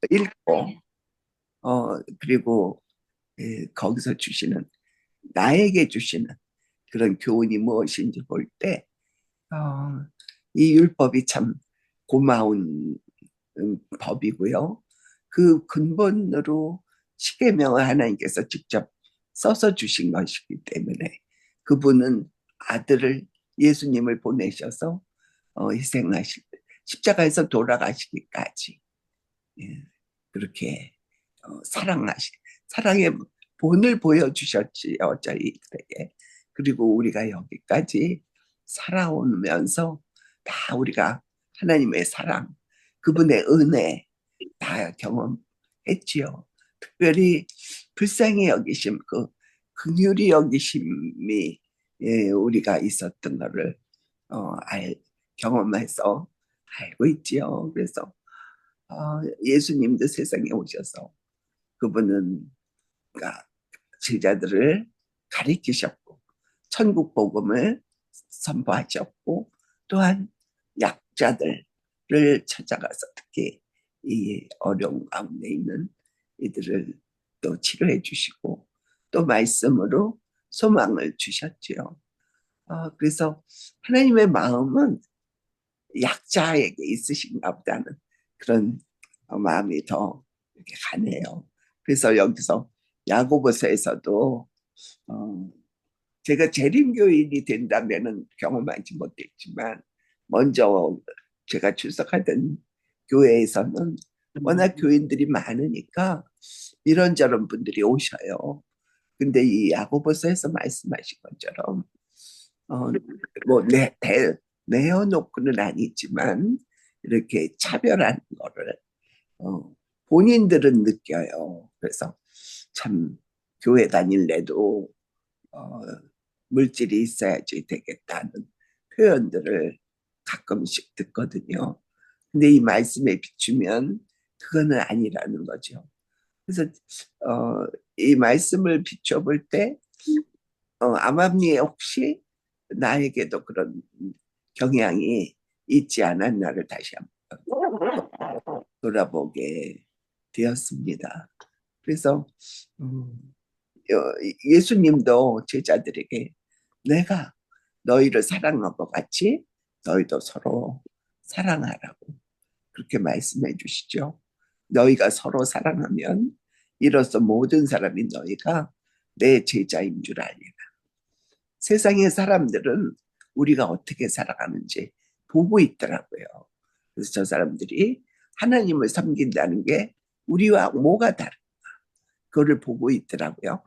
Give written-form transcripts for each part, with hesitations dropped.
읽고 그리고 거기서 주시는 나에게 주시는 그런 교훈이 무엇인지 볼 때, 이 율법이 참 고마운 법이고요. 그 근본으로 십계명을 하나님께서 직접 써서 주신 것이기 때문에 그분은 아들을 예수님을 보내셔서 희생하실 십자가에서 돌아가시기까지 예, 그렇게 사랑의 본을 보여주셨지요 저희들에게. 그리고 우리가 여기까지 살아오면서 다 우리가 하나님의 사랑, 그분의 은혜 다 경험했지요. 특별히 불쌍히 여기심, 그 긍휼히 여기심이 우리가 있었던 것을 경험해서 알고 있지요. 그래서 예수님도 세상에 오셔서 그분은 그러니까 제자들을 가리키셨고 천국 복음을 선포하셨고 또한 약자들을 찾아가서 특히 이 어려운 가운데 있는 이들을 또 치료해 주시고 또 말씀으로 소망을 주셨지요. 그래서 하나님의 마음은 약자에게 있으신가 보다는 그런 마음이 더 이렇게 가네요. 그래서 여기서 야고보서에서도 어, 제가 재림교인이 된다면은 경험하지 못했지만 먼저 제가 출석하던 교회에서는 워낙 교인들이 많으니까 이런저런 분들이 오셔요. 근데 이 야고보서에서 말씀하신 것처럼 어, 뭐 내어놓고는 아니지만 이렇게 차별하는 거를 어, 본인들은 느껴요. 그래서 참 교회 다닐래도 어, 물질이 있어야지 되겠다는 표현들을 가끔씩 듣거든요. 근데 이 말씀에 비추면 그거는 아니라는 거죠. 그래서 이 말씀을 비춰볼 때 암암리에 혹시 나에게도 그런 경향이 있지 않았나를 다시 한번 돌아보게 되었습니다. 그래서 예수님도 제자들에게 내가 너희를 사랑한 것 같이 너희도 서로 사랑하라고 그렇게 말씀해 주시죠. 너희가 서로 사랑하면 이로써 모든 사람이 너희가 내 제자인 줄 알리라. 세상의 사람들은 우리가 어떻게 살아가는지 보고 있더라고요. 그래서 저 사람들이 하나님을 섬긴다는 게 우리와 뭐가 다른가 그거를 보고 있더라고요.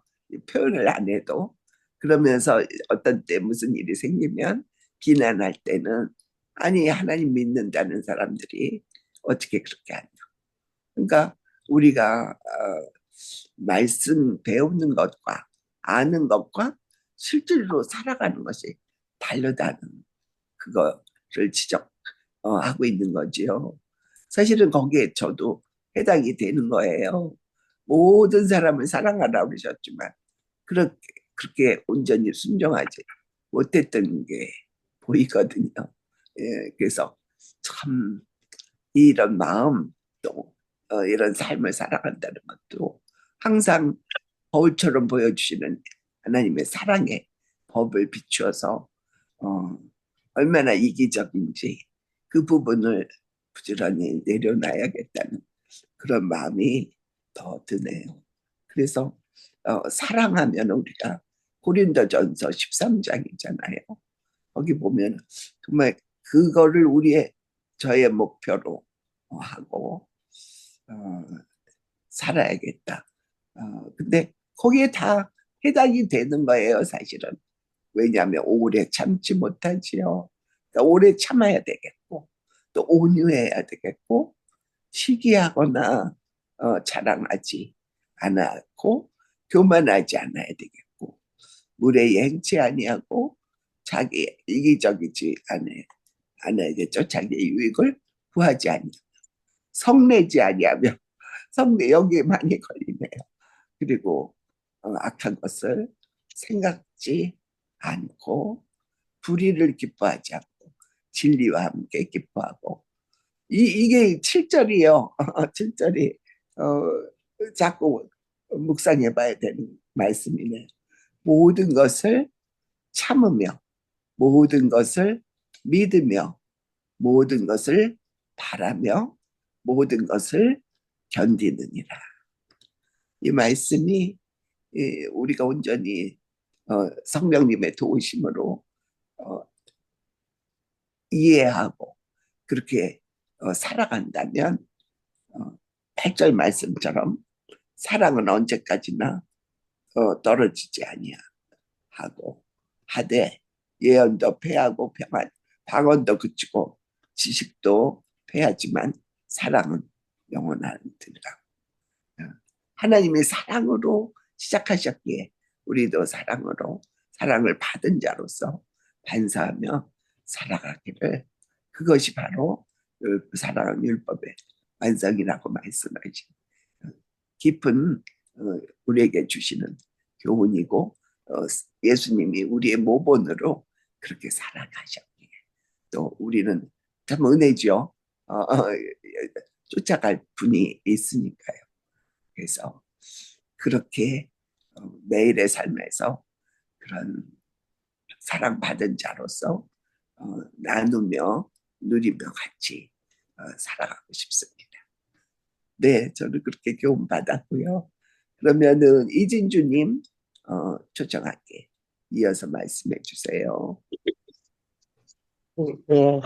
표현을 안 해도. 그러면서 어떤 때 무슨 일이 생기면 비난할 때는 아니 하나님 믿는다는 사람들이 어떻게 그렇게 하냐. 그러니까 우리가 말씀 배우는 것과 아는 것과 실제로 살아가는 것이 다르다는 그거를 지적하고 있는 거지요. 사실은 거기에 저도 해당이 되는 거예요. 모든 사람을 사랑하라고 그러셨지만 그렇게 온전히 순종하지 못했던 게 보이거든요. 예, 그래서 참 이런 마음 또 이런 삶을 살아간다는 것도 항상 거울처럼 보여주시는 하나님의 사랑의 법을 비추어서 어, 얼마나 이기적인지 그 부분을 부지런히 내려놔야겠다는 그런 마음이 더 드네요. 그래서 사랑하면 우리가 고린도전서 13장이잖아요. 거기 보면 정말 그거를 저의 목표로 하고 어, 살아야겠다. 근데 거기에 다 해당이 되는 거예요, 사실은. 왜냐하면 오래 참지 못하지요. 그러니까 오래 참아야 되겠고, 또 온유해야 되겠고, 시기하거나 자랑하지 않았고, 교만하지 않아야 되겠고, 물에 행치 아니하고, 자기 이기적이지 않아야겠죠. 자기의 유익을 구하지 아니하고, 성내지 아니하며, 성내 여기에 많이 걸리네요. 그리고 악한 것을 생각지 않고 불의를 기뻐하지 않고 진리와 함께 기뻐하고 이게 7절이요. 7절이 자꾸 묵상해 봐야 되는 말씀이네. 모든 것을 참으며 모든 것을 믿으며 모든 것을 바라며 모든 것을 견디느니라. 이 말씀이 우리가 온전히 성령님의 도우심으로 어, 이해하고 그렇게 살아간다면 8절 말씀처럼 사랑은 언제까지나 떨어지지 아니하고 하되 예언도 패하고 방언도 그치고 지식도 패하지만 사랑은 영원하니라. 하나님이 사랑으로 시작하셨기에 우리도 사랑으로 사랑을 받은 자로서 반사하며 살아가기를, 그것이 바로 그 사랑은 율법의 완성이라고 말씀하신 깊은 우리에게 주시는 교훈이고, 예수님이 우리의 모본으로 그렇게 살아가셨기에 또 우리는 참 은혜죠. 쫓아갈 분이 있으니까요. 그래서 그렇게 매일의 삶에서 그런 사랑받은 자로서 나누며 누리며 같이 살아가고 싶습니다. 네, 저는 그렇게 교훈 받았고요. 그러면은 이진주님 초청할게. 이어서 말씀해 주세요. 네,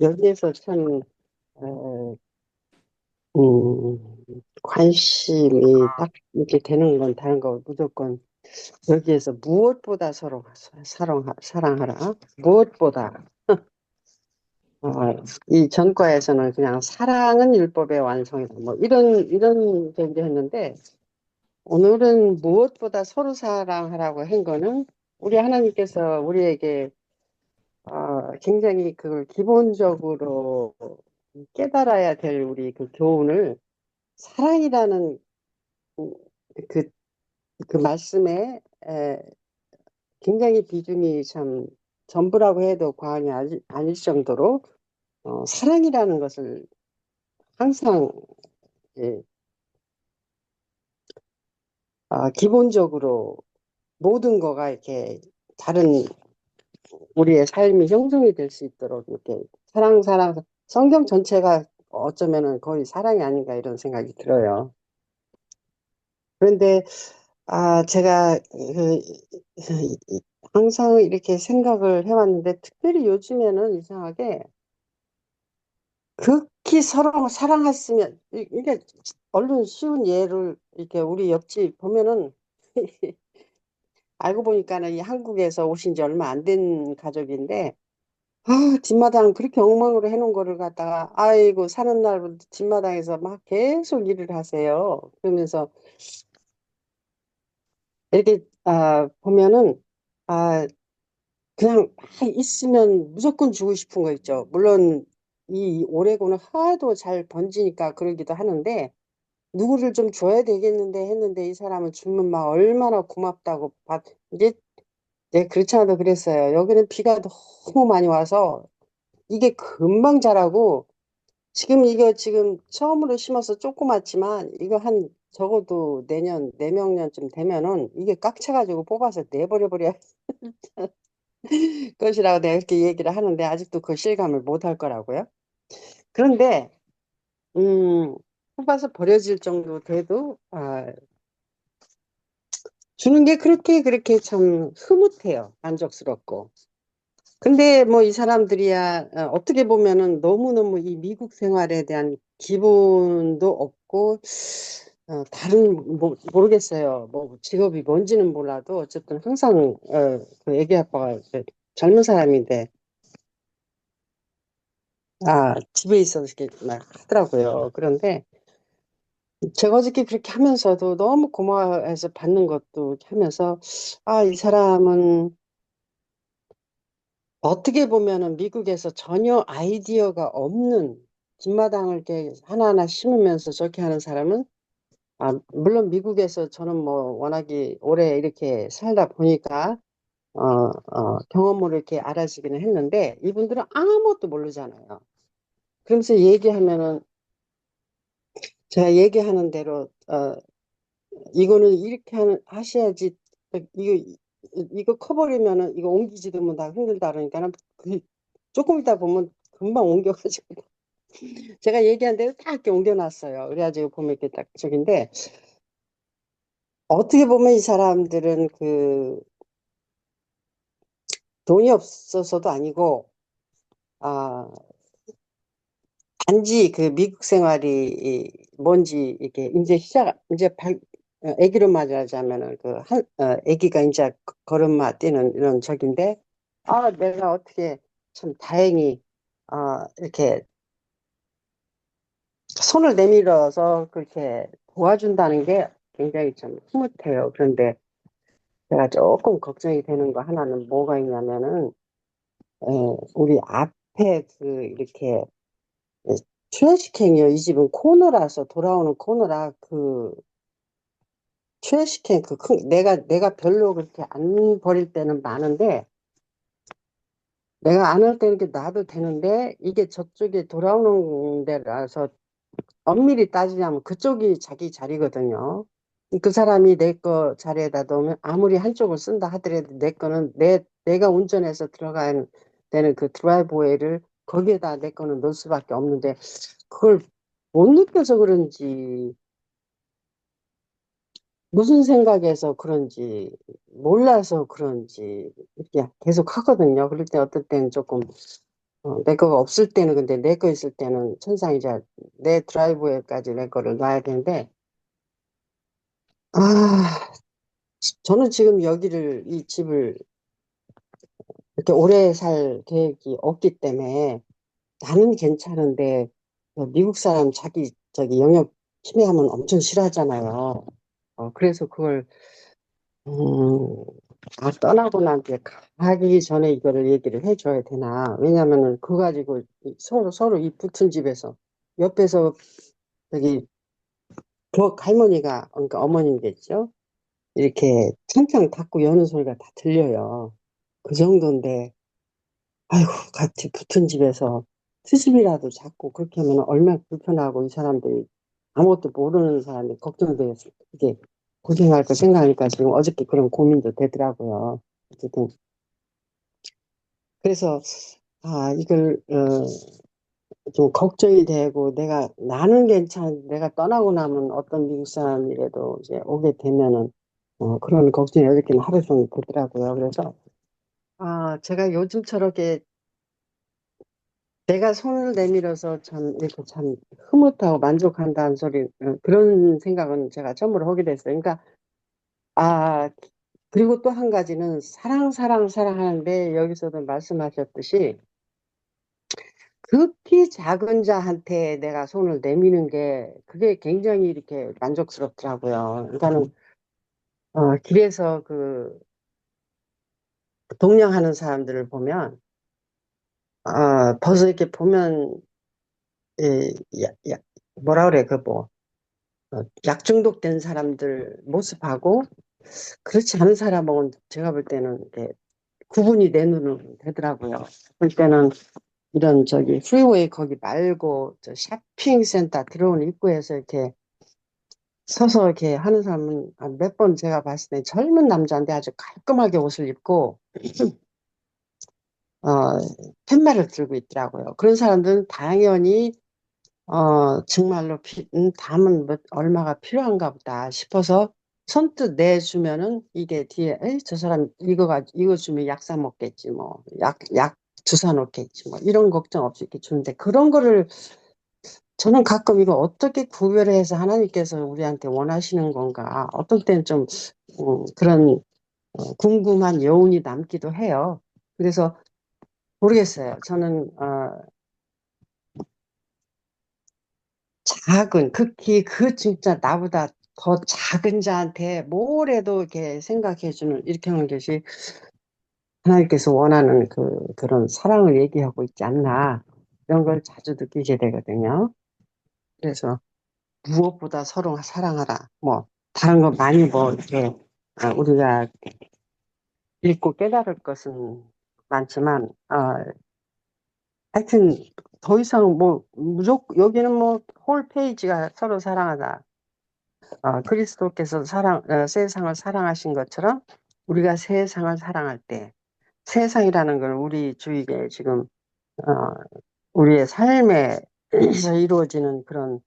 여기에서 참, 어, 관심이 딱 이렇게 되는 건 다른 거 무조건 여기에서 무엇보다 서로 사랑하라. 무엇보다. 어, 이 전과에서는 그냥 사랑은 율법의 완성이다. 뭐 이런 얘기를 했는데 오늘은 무엇보다 서로 사랑하라고 한 거는 우리 하나님께서 우리에게 굉장히 그걸 기본적으로 깨달아야 될 우리 그 교훈을 사랑이라는 그, 그 말씀에 굉장히 비중이 참 전부라고 해도 과언이 아닐 정도로 사랑이라는 것을 항상 예, 기본적으로 모든 거가 이렇게 다른 우리의 삶이 형성이 될 수 있도록 이렇게 사랑 성경 전체가 어쩌면은 거의 사랑이 아닌가 이런 생각이 들어요. 그런데 제가 항상 이렇게 생각을 해왔는데 특별히 요즘에는 이상하게 극히 서로 사랑했으면 이게 얼른 쉬운 예를 이렇게 우리 옆집 보면은 알고 보니까는 이 한국에서 오신 지 얼마 안 된 가족인데 뒷마당 그렇게 엉망으로 해놓은 거를 갖다가 아이고 사는 날부터 뒷마당에서 막 계속 일을 하세요. 그러면서 이렇게 보면은 그냥 막 있으면 무조건 주고 싶은 거 있죠. 물론 이 오레고는 하도 잘 번지니까 그러기도 하는데 누구를 좀 줘야 되겠는데 했는데 이 사람은 주면 막 얼마나 고맙다고 이제 네, 그렇지 않아도 그랬어요. 여기는 비가 너무 많이 와서 이게 금방 자라고 지금 이거 지금 처음으로 심어서 조그맣지만 이거 한 적어도 내명년쯤 되면은 이게 꽉 차가지고 뽑아서 내버려버려 것이라고 내가 이렇게 얘기를 하는데 아직도 그 실감을 못 할 거라고요. 그런데 뽑아서 버려질 정도 돼도 주는 게 그렇게 참 흐뭇해요. 만족스럽고. 근데 뭐 이 사람들이야 어떻게 보면은 너무너무 이 미국 생활에 대한 기본도 없고 다른 모르겠어요. 뭐 직업이 뭔지는 몰라도 어쨌든 항상 그 애기 아빠가 젊은 사람인데 집에 있어서 이렇게 막 하더라고요. 그런데 제가 어저께 그렇게 하면서도 너무 고마워해서 받는 것도 이렇게 하면서 이 사람은 어떻게 보면은 미국에서 전혀 아이디어가 없는 뒷마당을 이렇게 하나하나 심으면서 저렇게 하는 사람은 물론 미국에서 저는 뭐 워낙에 오래 이렇게 살다 보니까 경험으로 이렇게 알아지기는 했는데 이분들은 아무것도 모르잖아요. 그러면서 얘기하면은 제가 얘기하는 대로 이거는 이렇게 하셔야지 이거 커버리면은 이거 옮기지도 못하고 힘들다 그러니까는 조금 있다 보면 금방 옮겨가지고 제가 얘기한 대로 딱 이렇게 옮겨놨어요. 그래가지고 보면 이렇게 딱 저긴데 어떻게 보면 이 사람들은 그 돈이 없어서도 아니고 아 단지 그 미국 생활이 뭔지 이게 이제 이제 아기로 말하자면은 아기가 이제 걸음마 뛰는 이런 적인데 내가 어떻게 참 다행히 이렇게 손을 내밀어서 그렇게 도와준다는 게 굉장히 좀 흐뭇해요. 그런데 제가 조금 걱정이 되는 거 하나는 뭐가 있냐면은 우리 앞에 이렇게 트래시캔이요. 이 집은 코너라서 돌아오는 코너라 트래시캔 내가 별로 그렇게 안 버릴 때는 많은데 내가 안 할 때는 이렇게 놔도 되는데 이게 저쪽에 돌아오는 데라서 엄밀히 따지자면 그쪽이 자기 자리거든요. 그 사람이 내 거 자리에다 놓으면 아무리 한쪽을 쓴다 하더라도 내 거는 내가 운전해서 들어가야 되는 그 드라이브웨이를 거기에다 내 거는 놓을 수밖에 없는데 그걸 못 느껴서 그런지 무슨 생각에서 그런지 몰라서 그런지 이렇게 계속 하거든요. 그럴 때 어떨 때는 조금 내 거가 없을 때는 근데 내 거 있을 때는 천상이자 내 드라이브웨이까지 내 거를 놔야 되는데 아 저는 지금 이 집을 이렇게 오래 살 계획이 없기 때문에 나는 괜찮은데 미국 사람 자기 저기 영역 침해하면 엄청 싫어하잖아요. 그래서 그걸 음, 떠나고 난 뒤에 가기 전에 이거를 얘기를 해줘야 되나? 왜냐면은 그거 가지고 서로 이 붙은 집에서 옆에서 저기 할머니가 그러니까 어머님겠죠? 이렇게 창창 닫고 여는 소리가 다 들려요. 그 정도인데 아이고 같이 붙은 집에서 트집이라도 잡고 그렇게 하면 얼마나 불편하고 이 사람들이 아무것도 모르는 사람이 걱정돼서 이게 고생할 거 생각하니까 지금 어저께 그런 고민도 되더라고요. 어쨌든 그래서 이걸 좀 걱정이 되고 나는 내가 떠나고 나면 어떤 미국 사람이라도 이제 오게 되면은 그런 걱정이 어저께는 하루 종일 되더라고요. 그래서 제가 요즘처럼 이렇게 내가 손을 내밀어서 참 이렇게 참 흐뭇하고 만족한다는 그런 생각은 제가 처음으로 하게 됐어요. 그러니까 아 그리고 또 한 가지는 사랑하는데 여기서도 말씀하셨듯이 극히 작은 자한테 내가 손을 내미는 게 그게 굉장히 이렇게 만족스럽더라고요. 그러니까는 길에서 동냥하는 사람들을 보면 벌써 이렇게 보면 예, 뭐라 그래 약 중독된 사람들 모습하고 그렇지 않은 사람은 제가 볼 때는 이렇게 구분이 내 눈으로 되더라고요. 볼 때는 이런 저기 프리웨이 거기 말고 저 쇼핑센터 들어오는 입구에서 이렇게 서서 이렇게 하는 사람은 몇 번 제가 봤을 때 젊은 남자인데 아주 깔끔하게 옷을 입고 어, 팻말을 들고 있더라고요. 그런 사람들은 당연히 정말로 담은 얼마가 필요한가 보다 싶어서 선뜻 내주면은 이게 뒤에 에이, 저 사람 이거 주면 약 사 먹겠지 뭐 약 주사 놓겠지 뭐 이런 걱정 없이 이렇게 주는데 그런 거를 저는 가끔 이거 어떻게 구별해서 하나님께서 우리한테 원하시는 건가 어떤 때는 좀 그런 궁금한 여운이 남기도 해요. 그래서 모르겠어요. 저는 극히 진짜 나보다 더 작은 자한테 뭐래도 이렇게 생각해주는 이렇게 하는 것이 하나님께서 원하는 그런 사랑을 얘기하고 있지 않나 이런 걸 자주 느끼게 되거든요. 그래서 무엇보다 서로 사랑하라. 뭐 다른 거 많이 뭐 이렇게 우리가 읽고 깨달을 것은 많지만 하여튼 더 이상 뭐 무조건 여기는 뭐 홀 페이지가 서로 사랑하다. 그리스도께서 세상을 사랑하신 것처럼 우리가 세상을 사랑할 때 세상이라는 건 우리 주위에 지금 어, 우리의 삶에서 이루어지는 그런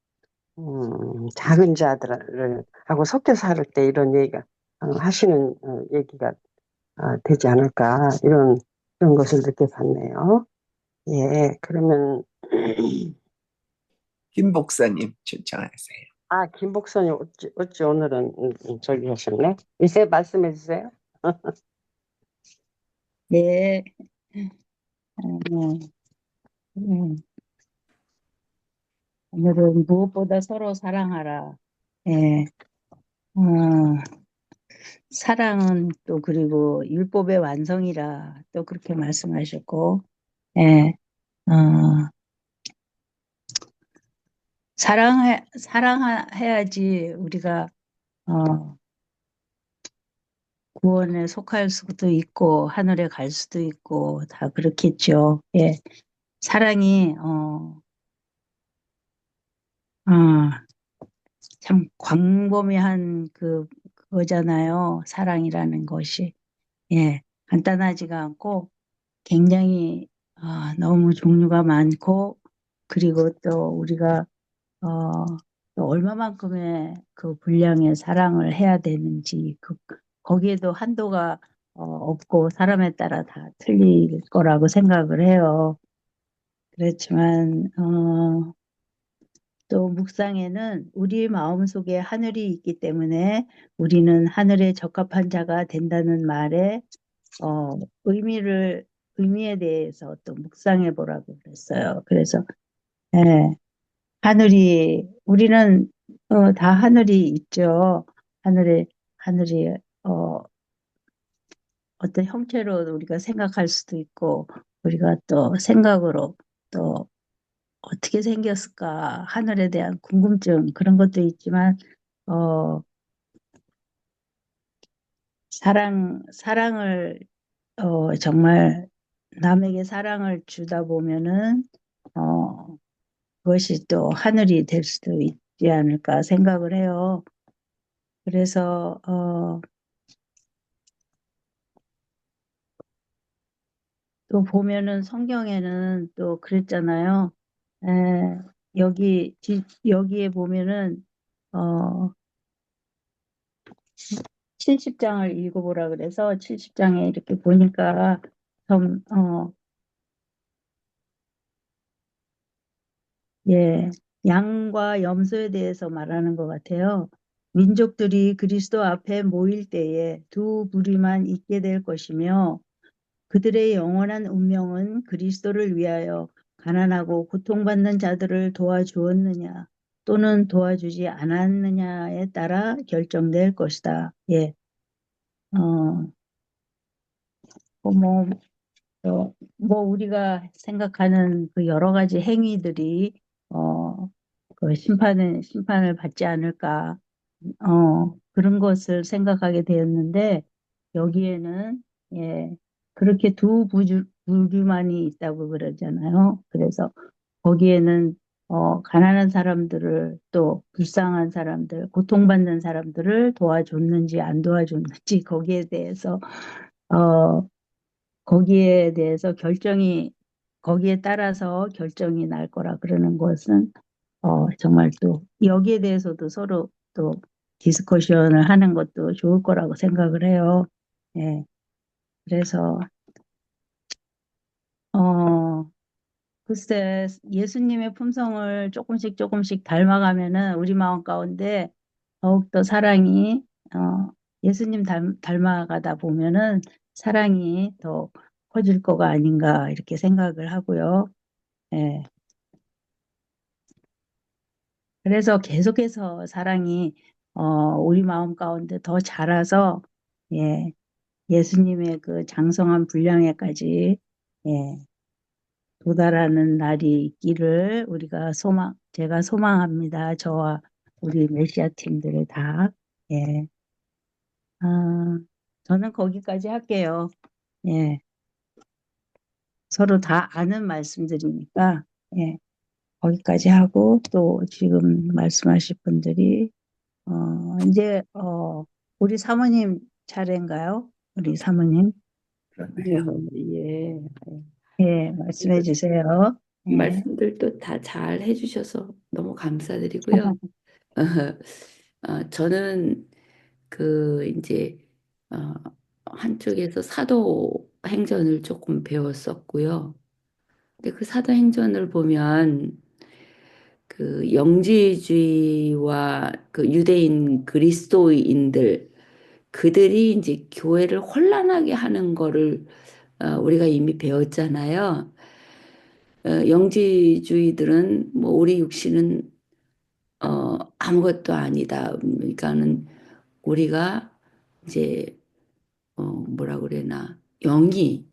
작은 자들을 하고 섞여 살 때 이런 얘기가 하시는 얘기가 되지 않을까 이런 것을 느껴봤네요. 예, 그러면 김 목사님 신청하세요. 김복선이 어찌 오늘은 저기 하셨네. 이제 말씀해 주세요. 네. 음, 음, 오늘은 무엇보다 서로 사랑하라. 예. 어, 사랑은 또 그리고 율법의 완성이라 또 그렇게 말씀하셨고, 예. 어, 사랑해야지 우리가 구원에 속할 수도 있고 하늘에 갈 수도 있고 다 그렇겠죠. 예. 사랑이 어, 참 광범위한 그거잖아요. 사랑이라는 것이. 예. 간단하지가 않고 굉장히 너무 종류가 많고 그리고 또 우리가 어, 또 얼마만큼의 그 분량의 사랑을 해야 되는지 거기에도 한도가 없고 사람에 따라 다 틀릴 거라고 생각을 해요. 그렇지만 또 묵상에는 우리 마음속에 하늘이 있기 때문에 우리는 하늘에 적합한 자가 된다는 말에 의미에 대해서 또 묵상해 보라고 그랬어요. 그래서 예, 우리는 다 하늘이 있죠. 하늘이 어, 어떤 형태로 우리가 생각할 수도 있고 우리가 또 생각으로 또 어떻게 생겼을까 하늘에 대한 궁금증 그런 것도 있지만 어, 사랑을 정말 남에게 사랑을 주다 보면은 그것이 또 하늘이 될 수도 있지 않을까 생각을 해요. 그래서 또 보면은 성경에는 또 그랬잖아요. 에, 여기에 보면은 어, 70장을 읽어보라 그래서 70장에 이렇게 보니까 좀 예, 양과 염소에 대해서 말하는 것 같아요. 민족들이 그리스도 앞에 모일 때에 두 부류만 있게 될 것이며 그들의 영원한 운명은 그리스도를 위하여 가난하고 고통받는 자들을 도와주었느냐 또는 도와주지 않았느냐에 따라 결정될 것이다. 예, 어, 뭐, 우리가 생각하는 그 여러 가지 행위들이 그 심판을 받지 않을까 그런 것을 생각하게 되었는데 여기에는 예, 그렇게 두 부류만이 있다고 그러잖아요. 그래서 거기에는 가난한 사람들을 또 불쌍한 사람들, 고통받는 사람들을 도와줬는지 안 도와줬는지 어, 거기에 대해서 거기에 따라서 결정이 날 거라 그러는 것은 정말 또 여기에 대해서도 서로 또 디스커션을 하는 것도 좋을 거라고 생각을 해요. 예. 그래서, 글쎄, 예수님의 품성을 조금씩 닮아가면은 우리 마음 가운데 더욱더 사랑이, 예수님 닮아가다 보면은 사랑이 더 커질 거가 아닌가 이렇게 생각을 하고요. 예. 그래서 계속해서 사랑이, 우리 마음 가운데 더 자라서, 예, 예수님의 그 장성한 분량에까지, 예, 도달하는 날이 있기를 제가 소망합니다. 저와 우리 메시아 팀들을 다, 예, 저는 거기까지 할게요. 예, 서로 다 아는 말씀들이니까, 예, 거기까지 하고 또 지금 말씀하실 분들이 이제 우리 사모님 차례인가요? 우리 사모님. 그렇네요. 예. 예, 말씀해 주세요. 예. 말씀들도 다 잘 해주셔서 너무 감사드리고요. 저는 이제 어, 한쪽에서 사도행전을 조금 배웠었고요. 근데 그 사도행전을 보면 그 영지주의와 그 유대인 그리스도인들 그들이 이제 교회를 혼란하게 하는 거를 우리가 이미 배웠잖아요. 영지주의들은 뭐 우리 육신은 아무것도 아니다. 그러니까는 우리가 이제 뭐라 그래나 영이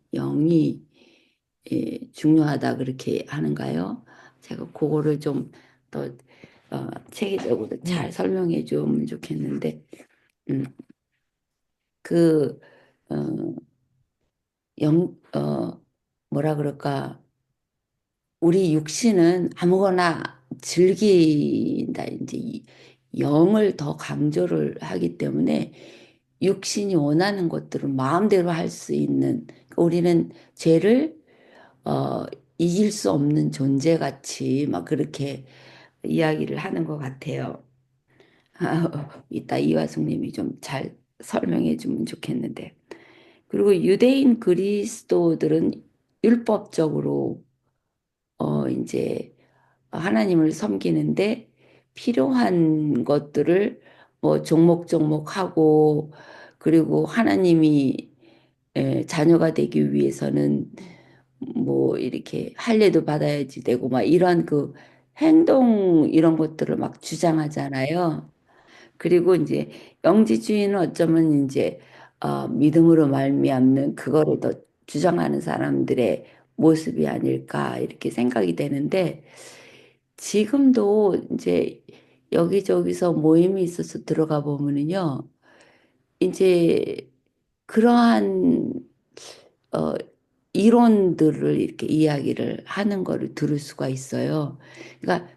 중요하다 그렇게 하는가요? 제가 그거를 좀 더 체계적으로 잘 설명해 주면 좋겠는데 음, 그 어, 뭐라 그럴까? 우리 육신은 아무거나 즐긴다. 이제 이 영을 더 강조를 하기 때문에 육신이 원하는 것들은 마음대로 할 수 있는 그러니까 우리는 죄를 어, 이길 수 없는 존재같이 막 그렇게 이야기를 하는 것 같아요. 이따 이화숙님이 좀 잘 설명해 주면 좋겠는데. 그리고 유대인 그리스도들은 율법적으로 이제 하나님을 섬기는데 필요한 것들을 뭐 종목종목 하고 그리고 하나님이 자녀가 되기 위해서는 뭐 이렇게 할례도 받아야지 되고 막 이런 그 행동 이런 것들을 막 주장하잖아요. 그리고 이제 영지주의는 어쩌면 이제 믿음으로 말미암는 그거를 더 주장하는 사람들의 모습이 아닐까 이렇게 생각이 되는데 지금도 이제 여기저기서 모임이 있어서 들어가 보면은요 이제 그러한 어, 이론들을 이렇게 이야기를 하는 거를 들을 수가 있어요. 그러니까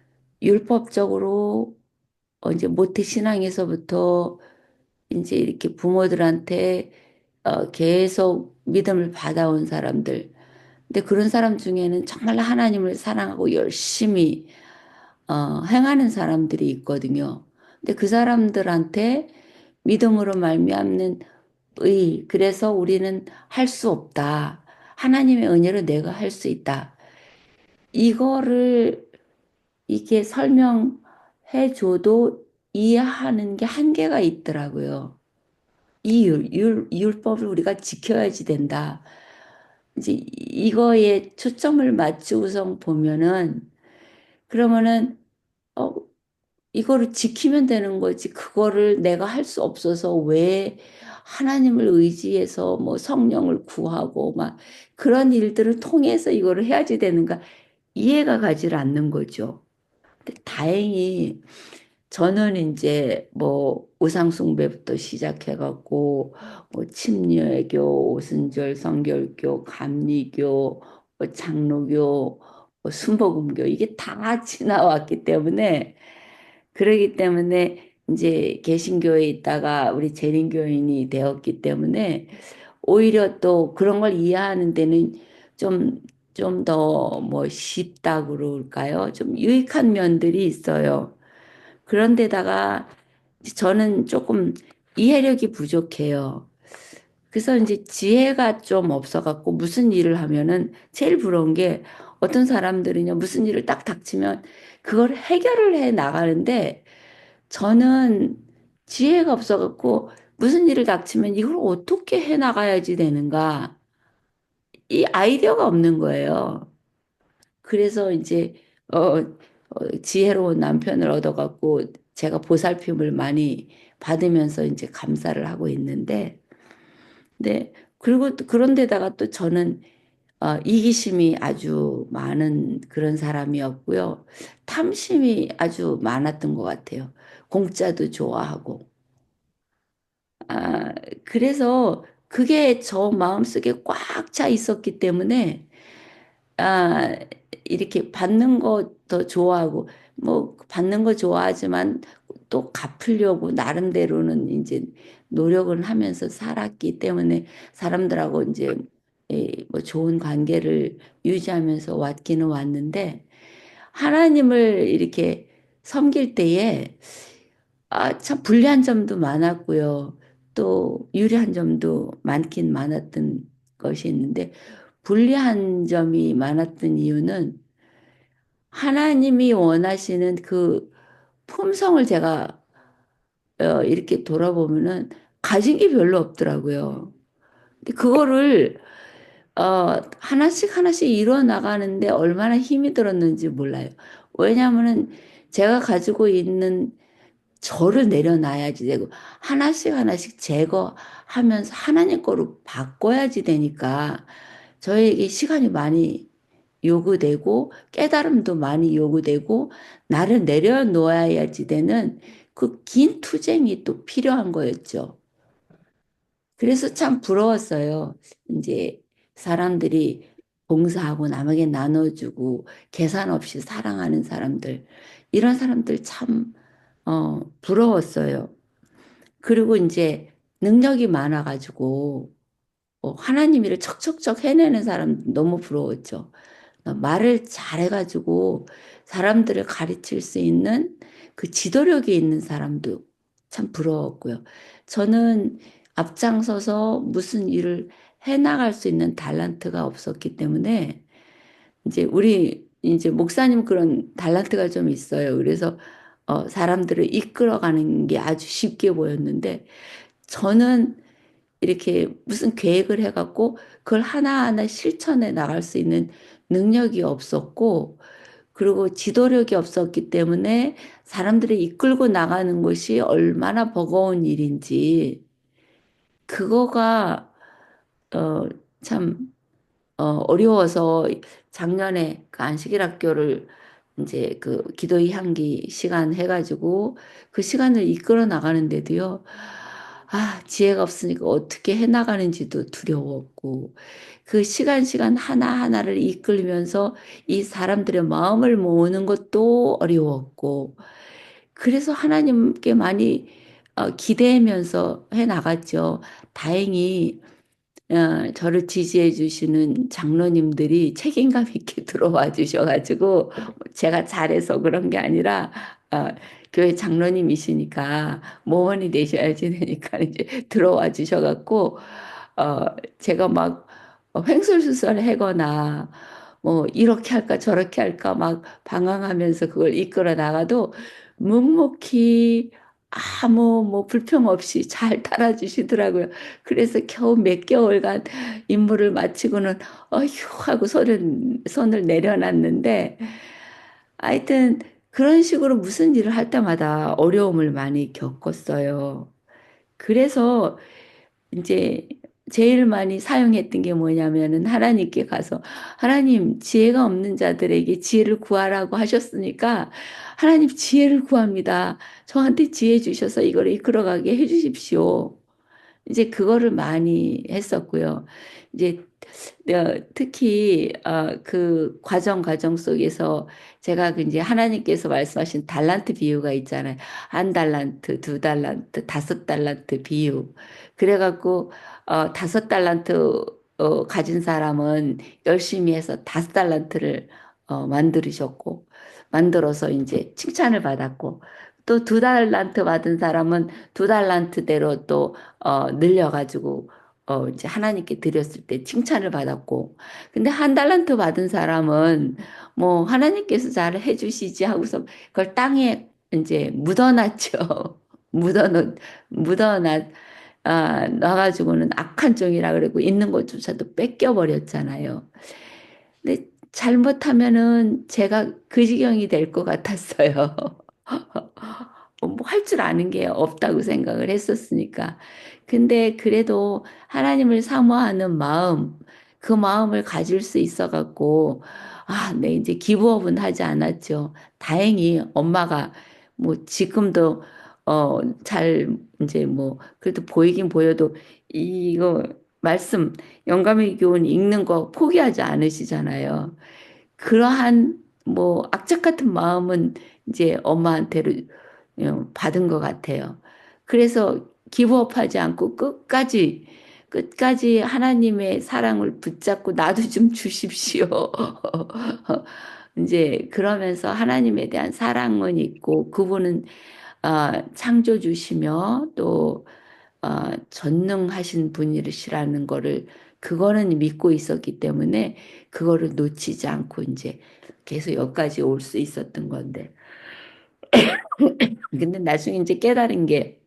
율법적으로 이제 모태 신앙에서부터 이제 이렇게 부모들한테 계속 믿음을 받아온 사람들. 근데 그런 사람 중에는 정말 하나님을 사랑하고 열심히 행하는 사람들이 있거든요. 근데 그 사람들한테 믿음으로 말미암는 그래서 우리는 할 수 없다. 하나님의 은혜로 내가 할 수 있다. 이거를 이게 설명해 줘도 이해하는 게 한계가 있더라고요. 이 율법을 우리가 지켜야지 된다. 이제 이거에 초점을 맞추고서 보면은 그러면은 어, 이거를 지키면 되는 거지. 그거를 내가 할 수 없어서 왜 하나님을 의지해서 뭐 성령을 구하고 막 그런 일들을 통해서 이거를 해야지 되는가 이해가 가지 않는 거죠. 근데 다행히 저는 이제 뭐 우상숭배부터 시작해갖고 뭐 침례교, 오순절 성결교, 감리교, 뭐 장로교, 뭐 순복음교 이게 다 지나왔기 때문에 그러기 때문에 이제 개신교에 있다가 우리 재림교인이 되었기 때문에 오히려 또 그런 걸 이해하는 데는 좀 더 뭐 쉽다 그럴까요? 좀 유익한 면들이 있어요. 그런데다가 저는 조금 이해력이 부족해요. 그래서 이제 지혜가 좀 없어갖고 무슨 일을 하면은 제일 부러운 게 어떤 사람들은요 무슨 일을 딱 닥치면 그걸 해결을 해 나가는데 저는 지혜가 없어갖고 무슨 일을 닥치면 이걸 어떻게 해 나가야지 되는가 이 아이디어가 없는 거예요. 그래서 이제 지혜로운 남편을 얻어갖고 제가 보살핌을 많이 받으면서 이제 감사를 하고 있는데, 네 그리고 또 그런데다가 또 저는 이기심이 아주 많은 그런 사람이었고요, 탐심이 아주 많았던 것 같아요. 공짜도 좋아하고, 아, 그래서 그게 저 마음속에 꽉 차 있었기 때문에. 아, 이렇게 받는 것도 좋아하고 뭐 받는 거 좋아하지만 또 갚으려고 나름대로는 이제 노력을 하면서 살았기 때문에 사람들하고 이제 뭐 좋은 관계를 유지하면서 왔기는 왔는데 하나님을 이렇게 섬길 때에 참 불리한 점도 많았고요. 또 유리한 점도 많긴 많았던 것이 있는데 불리한 점이 많았던 이유는 하나님이 원하시는 그 품성을 제가 이렇게 돌아보면은 가진 게 별로 없더라고요. 근데 그거를 하나씩 하나씩 이루어 나가는데 얼마나 힘이 들었는지 몰라요. 왜냐하면은 제가 가지고 있는 저를 내려놔야지 되고 하나씩 하나씩 제거하면서 하나님 거로 바꿔야지 되니까 저에게 시간이 많이 요구되고 깨달음도 많이 요구되고 나를 내려놓아야지 되는 그 긴 투쟁이 또 필요한 거였죠. 그래서 참 부러웠어요. 이제 사람들이 봉사하고 남에게 나눠주고 계산 없이 사랑하는 사람들, 이런 사람들 참 부러웠어요. 그리고 이제 능력이 많아가지고 하나님 일을 척척척 해내는 사람 너무 부러웠죠. 말을 잘해가지고 사람들을 가르칠 수 있는 그 지도력이 있는 사람도 참 부러웠고요. 저는 앞장서서 무슨 일을 해나갈 수 있는 달란트가 없었기 때문에 이제 우리 이제 목사님 그런 달란트가 좀 있어요. 그래서 사람들을 이끌어가는 게 아주 쉽게 보였는데 저는 이렇게 무슨 계획을 해갖고 그걸 하나하나 실천해 나갈 수 있는 능력이 없었고, 그리고 지도력이 없었기 때문에 사람들이 이끌고 나가는 것이 얼마나 버거운 일인지, 그거가, 어, 참, 어려워서 작년에 그 안식일 학교를 이제 그 기도의 향기 시간 해가지고 그 시간을 이끌어 나가는데도요, 지혜가 없으니까 어떻게 해나가는지도 두려웠고, 그 시간 하나하나를 이끌면서 이 사람들의 마음을 모으는 것도 어려웠고, 그래서 하나님께 많이 기대하면서 해 나갔죠. 다행히 저를 지지해 주시는 장로님들이 책임감 있게 들어와 주셔가지고 제가 잘해서 그런 게 아니라 어, 교회 장로님이시니까 모원이 되셔야지 되니까 이제 들어와 주셔갖고 제가 막 횡설수설 하거나 뭐 이렇게 할까 저렇게 할까 막 방황하면서 그걸 이끌어 나가도 묵묵히 아무 뭐 불평 없이 잘 따라주시더라고요. 그래서 겨우 몇 개월간 임무를 마치고는 어휴 하고 손을 내려놨는데 하여튼 그런 식으로 무슨 일을 할 때마다 어려움을 많이 겪었어요. 그래서 이제 제일 많이 사용했던 게 뭐냐면은 하나님께 가서 하나님 지혜가 없는 자들에게 지혜를 구하라고 하셨으니까 하나님 지혜를 구합니다. 저한테 지혜 주셔서 이걸 이끌어가게 해주십시오. 이제 그거를 많이 했었고요. 이제 특히 그 과정 속에서 제가 그 이제 하나님께서 말씀하신 달란트 비유가 있잖아요. 한 달란트, 두 달란트, 다섯 달란트 비유. 그래갖고 다섯 달란트 가진 사람은 열심히 해서 다섯 달란트를 만들으셨고 만들어서 이제 칭찬을 받았고 또 두 달란트 받은 사람은 두 달란트대로 또 늘려가지고 이제 하나님께 드렸을 때 칭찬을 받았고, 근데 한 달란트 받은 사람은 뭐 하나님께서 잘 해주시지 하고서 그걸 땅에 이제 묻어놨죠. 묻어놨, 놔가지고는 악한 종이라 그러고 있는 것조차도 뺏겨버렸잖아요. 근데 잘못하면은 제가 그 지경이 될 것 같았어요. 뭐 할 줄 아는 게 없다고 생각을 했었으니까. 근데 그래도 하나님을 사모하는 마음, 그 마음을 가질 수 있어갖고, 네, 이제 기부업은 하지 않았죠. 다행히 엄마가 뭐 지금도, 잘, 이제 뭐, 그래도 보이긴 보여도, 이거 말씀, 영감의 교훈 읽는 거 포기하지 않으시잖아요. 그러한 뭐 악착 같은 마음은 이제 엄마한테로 받은 것 같아요. 그래서 기브업하지 않고 끝까지 하나님의 사랑을 붙잡고 나도 좀 주십시오. 이제 그러면서 하나님에 대한 사랑은 있고 그분은 창조주시며 또 전능하신 분이시라는 거를 그거는 믿고 있었기 때문에 그거를 놓치지 않고 이제 계속 여기까지 올 수 있었던 건데 근데 나중에 이제 깨달은 게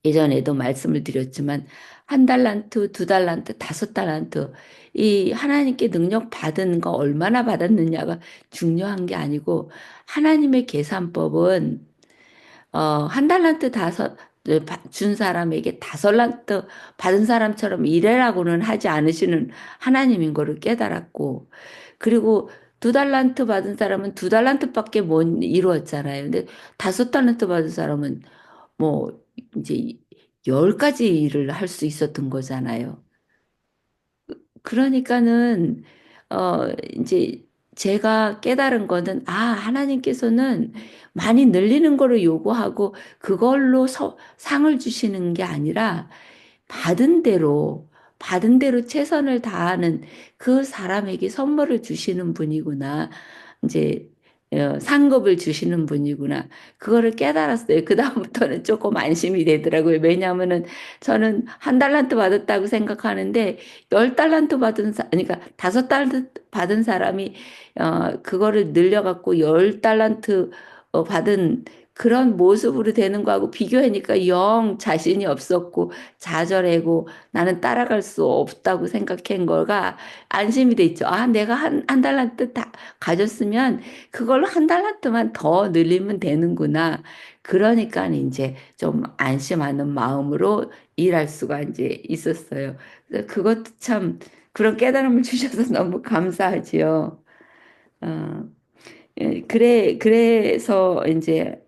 예전에도 말씀을 드렸지만 한 달란트, 두 달란트, 다섯 달란트 이 하나님께 능력 받은 거 얼마나 받았느냐가 중요한 게 아니고 하나님의 계산법은 한 달란트 준 사람에게 다섯 달란트 받은 사람처럼 일해라고는 하지 않으시는 하나님인 거를 깨달았고, 그리고 두 달란트 받은 사람은 두 달란트밖에 못 이루었잖아요. 근데 다섯 달란트 받은 사람은 뭐 이제 열 가지 일을 할 수 있었던 거잖아요. 그러니까는 이제 제가 깨달은 거는 하나님께서는 많이 늘리는 거를 요구하고 그걸로 상을 주시는 게 아니라 받은 대로 최선을 다하는 그 사람에게 선물을 주시는 분이구나. 이제 상급을 주시는 분이구나. 그거를 깨달았어요. 그다음부터는 조금 안심이 되더라고요. 왜냐하면은 저는 한 달란트 받았다고 생각하는데 열 달란트 그러니까 다섯 달란트 받은 사람이 그거를 늘려갖고 열 달란트 받은 그런 모습으로 되는 거하고 비교하니까 영 자신이 없었고 좌절하고 나는 따라갈 수 없다고 생각한 거가 안심이 돼 있죠. 내가 한 달란트 다 가졌으면 그걸로 한 달란트만 더 늘리면 되는구나. 그러니까 이제 좀 안심하는 마음으로 일할 수가 이제 있었어요. 그래서 그것도 참 그런 깨달음을 주셔서 너무 감사하지요. 어, 그래서 이제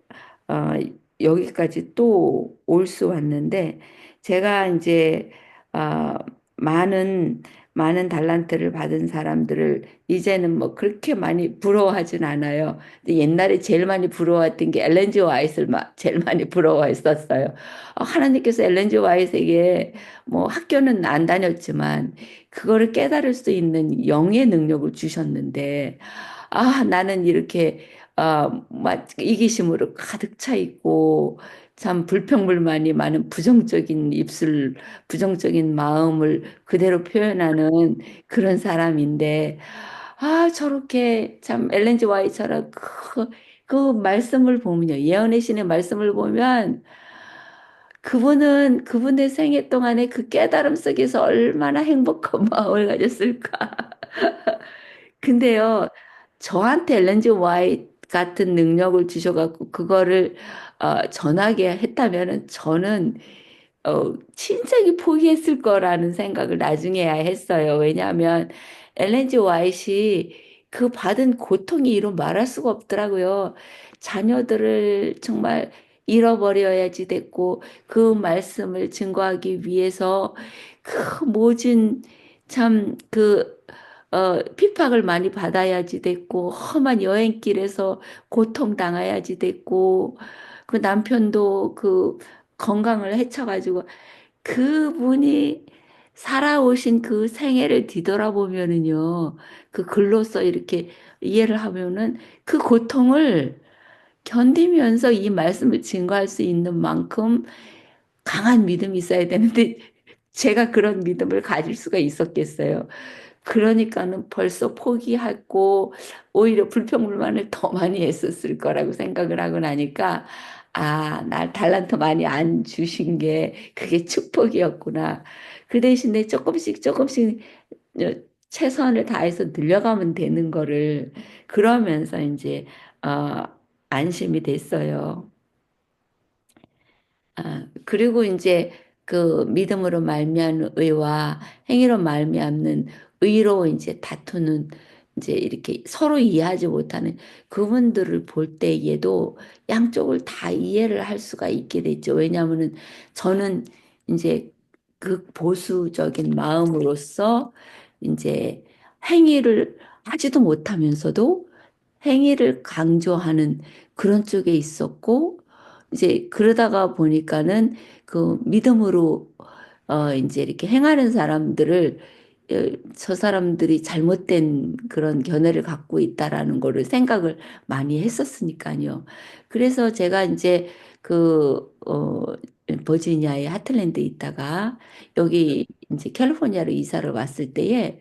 어, 여기까지 또 올 수 왔는데 제가 이제 어, 많은 많은 달란트를 받은 사람들을 이제는 뭐 그렇게 많이 부러워하진 않아요. 근데 옛날에 제일 많이 부러워했던 게 엘렌 G 화이트를 제일 많이 부러워했었어요. 하나님께서 엘렌 G 화이트에게 뭐 학교는 안 다녔지만 그거를 깨달을 수 있는 영의 능력을 주셨는데 나는 이렇게 막 이기심으로 가득 차 있고 참 불평불만이 많은 부정적인 마음을 그대로 표현하는 그런 사람인데 저렇게 참 엘렌 G 화이트처럼 그 말씀을 보면요. 예언의 신의 말씀을 보면 그분은 그분의 생애 동안에 그 깨달음 속에서 얼마나 행복한 마음을 가졌을까. 근데요, 저한테 엘렌지 와이트 같은 능력을 주셔갖고 그거를 전하게 했다면은 저는 진작에 포기했을 거라는 생각을 나중에야 했어요. 왜냐하면 엘렌지 와이트이 그 받은 고통이 이루 말할 수가 없더라고요. 자녀들을 정말 잃어버려야지 됐고 그 말씀을 증거하기 위해서 그 모진 참그 핍박을 많이 받아야지 됐고, 험한 여행길에서 고통당해야지 됐고, 그 남편도 그 건강을 해쳐가지고, 그분이 살아오신 그 생애를 뒤돌아보면은요, 그 글로써 이렇게 이해를 하면은 그 고통을 견디면서 이 말씀을 증거할 수 있는 만큼 강한 믿음이 있어야 되는데, 제가 그런 믿음을 가질 수가 있었겠어요. 그러니까는 벌써 포기하고 오히려 불평불만을 더 많이 했었을 거라고 생각을 하고 나니까 날 달란트 많이 안 주신 게 그게 축복이었구나. 그 대신에 조금씩 어, 최선을 다해서 늘려가면 되는 거를 그러면서 이제 어, 안심이 됐어요. 그리고 이제 그 믿음으로 말미암는 의와 행위로 말미암는 의로 이제 다투는 이제 이렇게 서로 이해하지 못하는 그분들을 볼 때에도 양쪽을 다 이해를 할 수가 있게 됐죠. 왜냐하면은 저는 이제 그 보수적인 마음으로서 이제 행위를 하지도 못하면서도 행위를 강조하는 그런 쪽에 있었고, 이제 그러다가 보니까는 그 믿음으로 이제 이렇게 행하는 사람들을 저 사람들이 잘못된 그런 견해를 갖고 있다라는 거를 생각을 많이 했었으니까요. 그래서 제가 이제 그 버지니아의 하틀랜드에 있다가 여기 이제 캘리포니아로 이사를 왔을 때에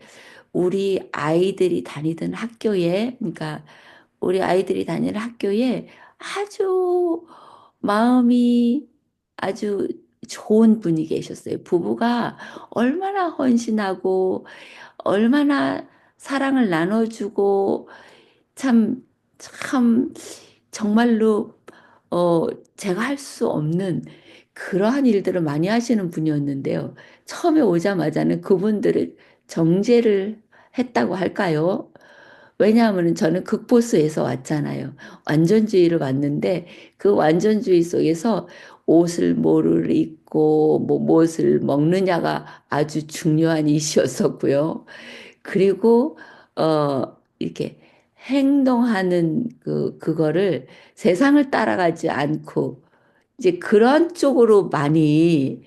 우리 아이들이 다니던 학교에, 그러니까 우리 아이들이 다니는 학교에 아주 마음이 아주 좋은 분이 계셨어요. 부부가 얼마나 헌신하고 얼마나 사랑을 나눠주고 참, 참, 정말로, 어, 제가 할 수 없는 그러한 일들을 많이 하시는 분이었는데요. 처음에 오자마자는 그분들을 정죄를 했다고 할까요? 왜냐하면 저는 극보수에서 왔잖아요. 완전주의를 왔는데 그 완전주의 속에서 옷을 뭐를 입고 뭐 무엇을 먹느냐가 아주 중요한 이슈였었고요. 그리고 이렇게 행동하는 그거를 세상을 따라가지 않고 이제 그런 쪽으로 많이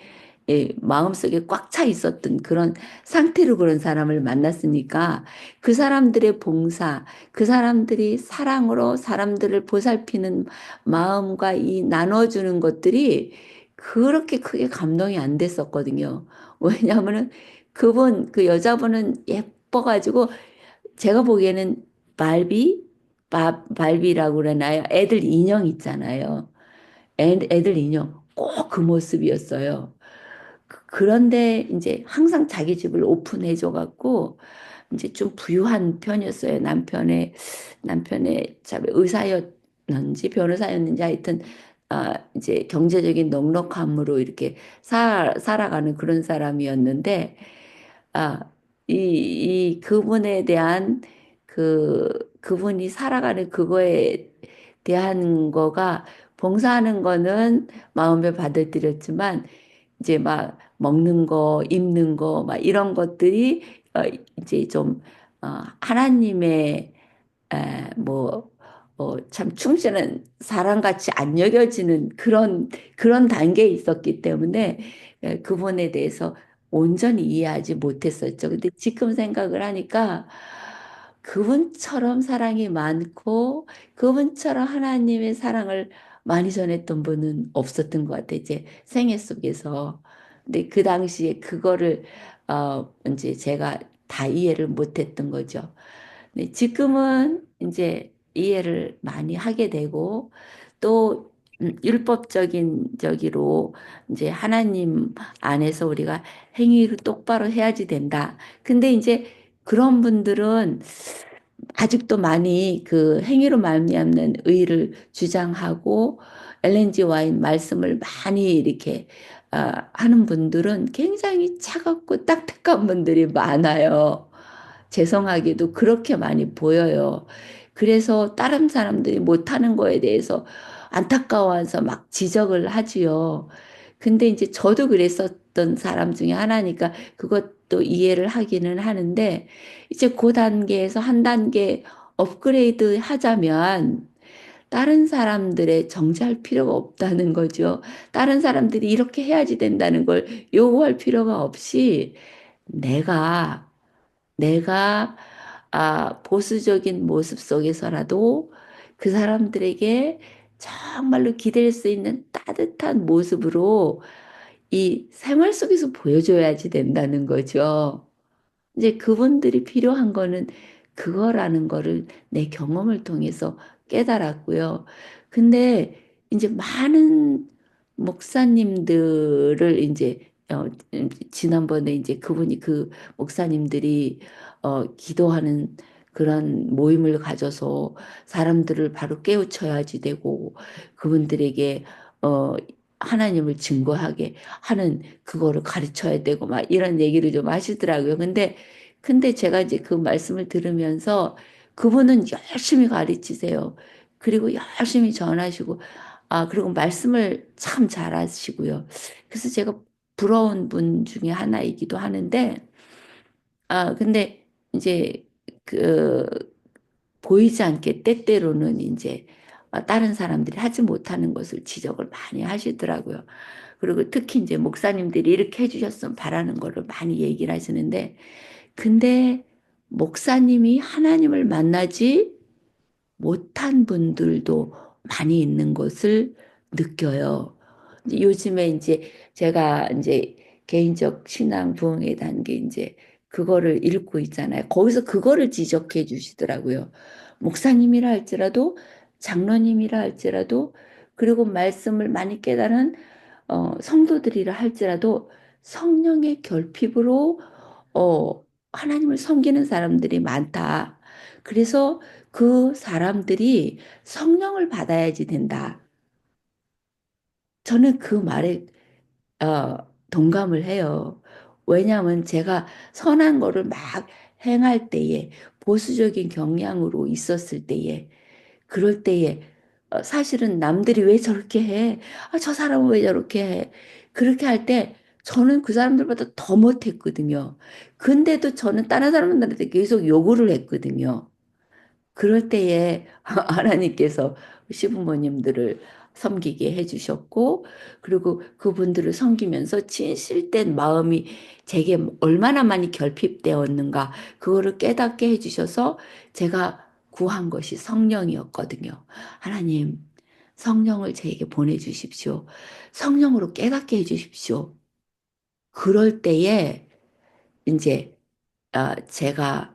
마음속에 꽉 차 있었던 그런 상태로 그런 사람을 만났으니까 그 사람들의 봉사, 그 사람들이 사랑으로 사람들을 보살피는 마음과 이 나눠주는 것들이 그렇게 크게 감동이 안 됐었거든요. 왜냐하면은 그 여자분은 예뻐가지고 제가 보기에는 발비라고 그러나요? 애들 인형 있잖아요. 애들 인형 꼭 그 모습이었어요. 그런데 이제 항상 자기 집을 오픈해줘 갖고 이제 좀 부유한 편이었어요. 남편의 참 의사였는지 변호사였는지 하여튼 이제 경제적인 넉넉함으로 이렇게 살아가는 그런 사람이었는데 아, 이 그분에 대한 그분이 살아가는 그거에 대한 거가 봉사하는 거는 마음에 받아들였지만 이제 막 먹는 거, 입는 거, 막 이런 것들이 이제 좀 하나님의 뭐 참 충실한 사람같이 안 여겨지는 그런 단계에 있었기 때문에 그분에 대해서 온전히 이해하지 못했었죠. 근데 지금 생각을 하니까 그분처럼 사랑이 많고 그분처럼 하나님의 사랑을 많이 전했던 분은 없었던 것 같아요. 제 생애 속에서. 근데 그 당시에 그거를 이제 제가 다 이해를 못했던 거죠. 네, 지금은 이제 이해를 많이 하게 되고 또 율법적인 저기로 이제 하나님 안에서 우리가 행위를 똑바로 해야지 된다. 근데 이제 그런 분들은 아직도 많이 그 행위로 말미암는 의를 주장하고 엘렌지 와인 말씀을 많이 이렇게 하는 분들은 굉장히 차갑고 딱딱한 분들이 많아요. 죄송하게도 그렇게 많이 보여요. 그래서 다른 사람들이 못하는 거에 대해서 안타까워해서 막 지적을 하지요. 근데 이제 저도 그랬었던 사람 중에 하나니까 그것도 이해를 하기는 하는데 이제 그 단계에서 한 단계 업그레이드 하자면 다른 사람들의 정지할 필요가 없다는 거죠. 다른 사람들이 이렇게 해야지 된다는 걸 요구할 필요가 없이 내가 내가 보수적인 모습 속에서라도 그 사람들에게 정말로 기댈 수 있는 따뜻한 모습으로 이 생활 속에서 보여줘야지 된다는 거죠. 이제 그분들이 필요한 거는 그거라는 거를 내 경험을 통해서 깨달았고요. 근데 이제 많은 목사님들을 이제 지난번에 이제 그분이 그 목사님들이 기도하는 그런 모임을 가져서 사람들을 바로 깨우쳐야지 되고 그분들에게 어 하나님을 증거하게 하는 그거를 가르쳐야 되고 막 이런 얘기를 좀 하시더라고요. 근데 제가 이제 그 말씀을 들으면서 그분은 열심히 가르치세요. 그리고 열심히 전하시고 그리고 말씀을 참 잘하시고요. 그래서 제가 부러운 분 중에 하나이기도 하는데 근데 이제 그 보이지 않게 때때로는 이제 다른 사람들이 하지 못하는 것을 지적을 많이 하시더라고요. 그리고 특히 이제 목사님들이 이렇게 해주셨으면 바라는 거를 많이 얘기를 하시는데, 근데 목사님이 하나님을 만나지 못한 분들도 많이 있는 것을 느껴요. 이제 요즘에 이제 제가 이제 개인적 신앙 부흥회 단계 이제 그거를 읽고 있잖아요. 거기서 그거를 지적해 주시더라고요. 목사님이라 할지라도 장로님이라 할지라도 그리고 말씀을 많이 깨달은 성도들이라 할지라도 성령의 결핍으로 하나님을 섬기는 사람들이 많다. 그래서 그 사람들이 성령을 받아야지 된다. 저는 그 말에 어, 동감을 해요. 왜냐하면 제가 선한 거를 막 행할 때에 보수적인 경향으로 있었을 때에 그럴 때에 사실은 남들이 왜 저렇게 해? 아, 저 사람은 왜 저렇게 해? 그렇게 할 때 저는 그 사람들보다 더 못했거든요. 근데도 저는 다른 사람들한테 계속 요구를 했거든요. 그럴 때에 하나님께서 시부모님들을 섬기게 해주셨고, 그리고 그분들을 섬기면서 진실된 마음이 제게 얼마나 많이 결핍되었는가, 그거를 깨닫게 해주셔서 제가 구한 것이 성령이었거든요. 하나님, 성령을 제게 보내주십시오. 성령으로 깨닫게 해주십시오. 그럴 때에 이제 제가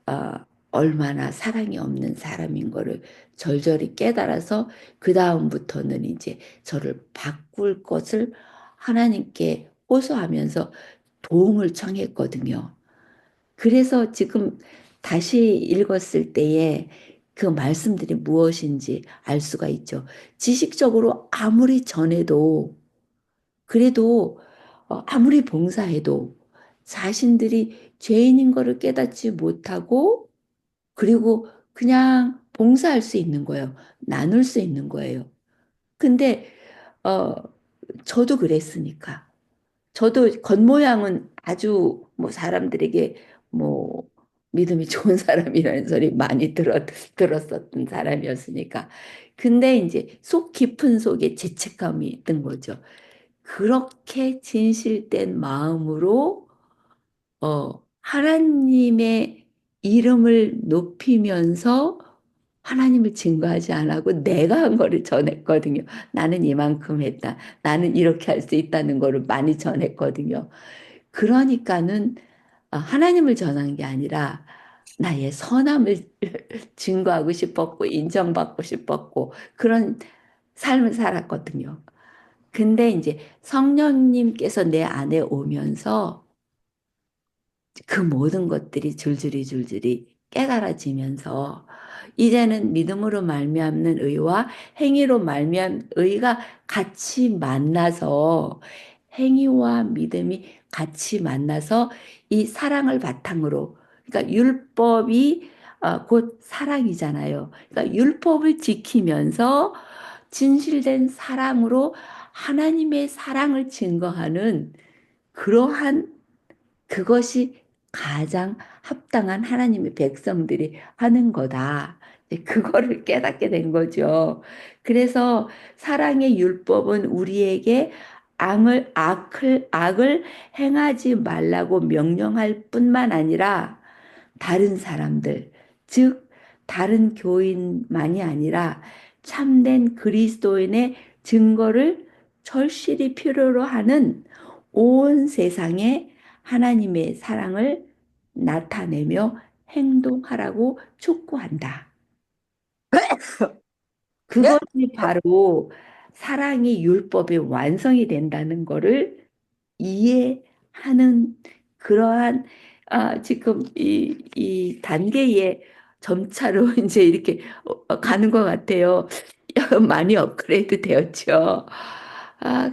어, 얼마나 사랑이 없는 사람인 거를 절절히 깨달아서 그 다음부터는 이제 저를 바꿀 것을 하나님께 호소하면서 도움을 청했거든요. 그래서 지금 다시 읽었을 때에 그 말씀들이 무엇인지 알 수가 있죠. 지식적으로 아무리 전해도 그래도 아무리 봉사해도 자신들이 죄인인 거를 깨닫지 못하고 그리고 그냥 봉사할 수 있는 거예요. 나눌 수 있는 거예요. 근데 어, 저도 그랬으니까. 저도 겉모양은 아주 뭐 사람들에게 뭐 믿음이 좋은 사람이라는 소리 많이 들었었던 사람이었으니까. 근데 이제 속 깊은 속에 죄책감이 있던 거죠. 그렇게 진실된 마음으로 하나님의 이름을 높이면서 하나님을 증거하지 않고 내가 한 거를 전했거든요. 나는 이만큼 했다. 나는 이렇게 할 수 있다는 거를 많이 전했거든요. 그러니까는 하나님을 전한 게 아니라 나의 선함을 증거하고 싶었고 인정받고 싶었고 그런 삶을 살았거든요. 근데 이제 성령님께서 내 안에 오면서 그 모든 것들이 줄줄이 깨달아지면서 이제는 믿음으로 말미암는 의와 행위로 말미암는 의가 같이 만나서 행위와 믿음이 같이 만나서 이 사랑을 바탕으로 그러니까 율법이 곧 사랑이잖아요. 그러니까 율법을 지키면서 진실된 사랑으로 하나님의 사랑을 증거하는 그러한 그것이 가장 합당한 하나님의 백성들이 하는 거다. 이제 그거를 깨닫게 된 거죠. 그래서 사랑의 율법은 우리에게 악을 행하지 말라고 명령할 뿐만 아니라 다른 사람들, 즉 다른 교인만이 아니라 참된 그리스도인의 증거를 절실히 필요로 하는 온 세상에 하나님의 사랑을 나타내며 행동하라고 촉구한다. 네? 그것이 바로 사랑이 율법의 완성이 된다는 것을 이해하는 그러한 지금 이 단계의 점차로 이제 이렇게 가는 것 같아요. 많이 업그레이드 되었죠.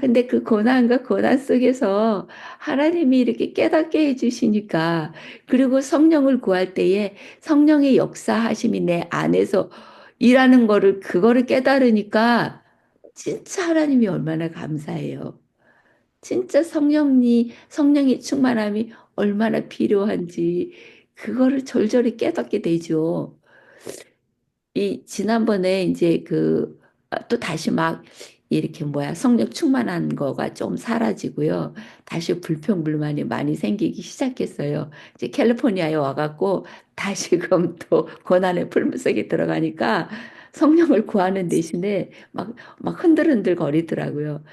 근데 그 고난과 고난 속에서 하나님이 이렇게 깨닫게 해주시니까, 그리고 성령을 구할 때에 성령의 역사하심이 내 안에서 일하는 거를, 그거를 깨달으니까 진짜 하나님이 얼마나 감사해요. 진짜 성령의 충만함이 얼마나 필요한지 그거를 절절히 깨닫게 되죠. 이 지난번에 이제 또 다시 막 이렇게 뭐야 성령 충만한 거가 좀 사라지고요. 다시 불평불만이 많이 생기기 시작했어요. 이제 캘리포니아에 와갖고 다시금 또 고난의 풀무속에 들어가니까 성령을 구하는 대신에 막 흔들흔들 거리더라고요.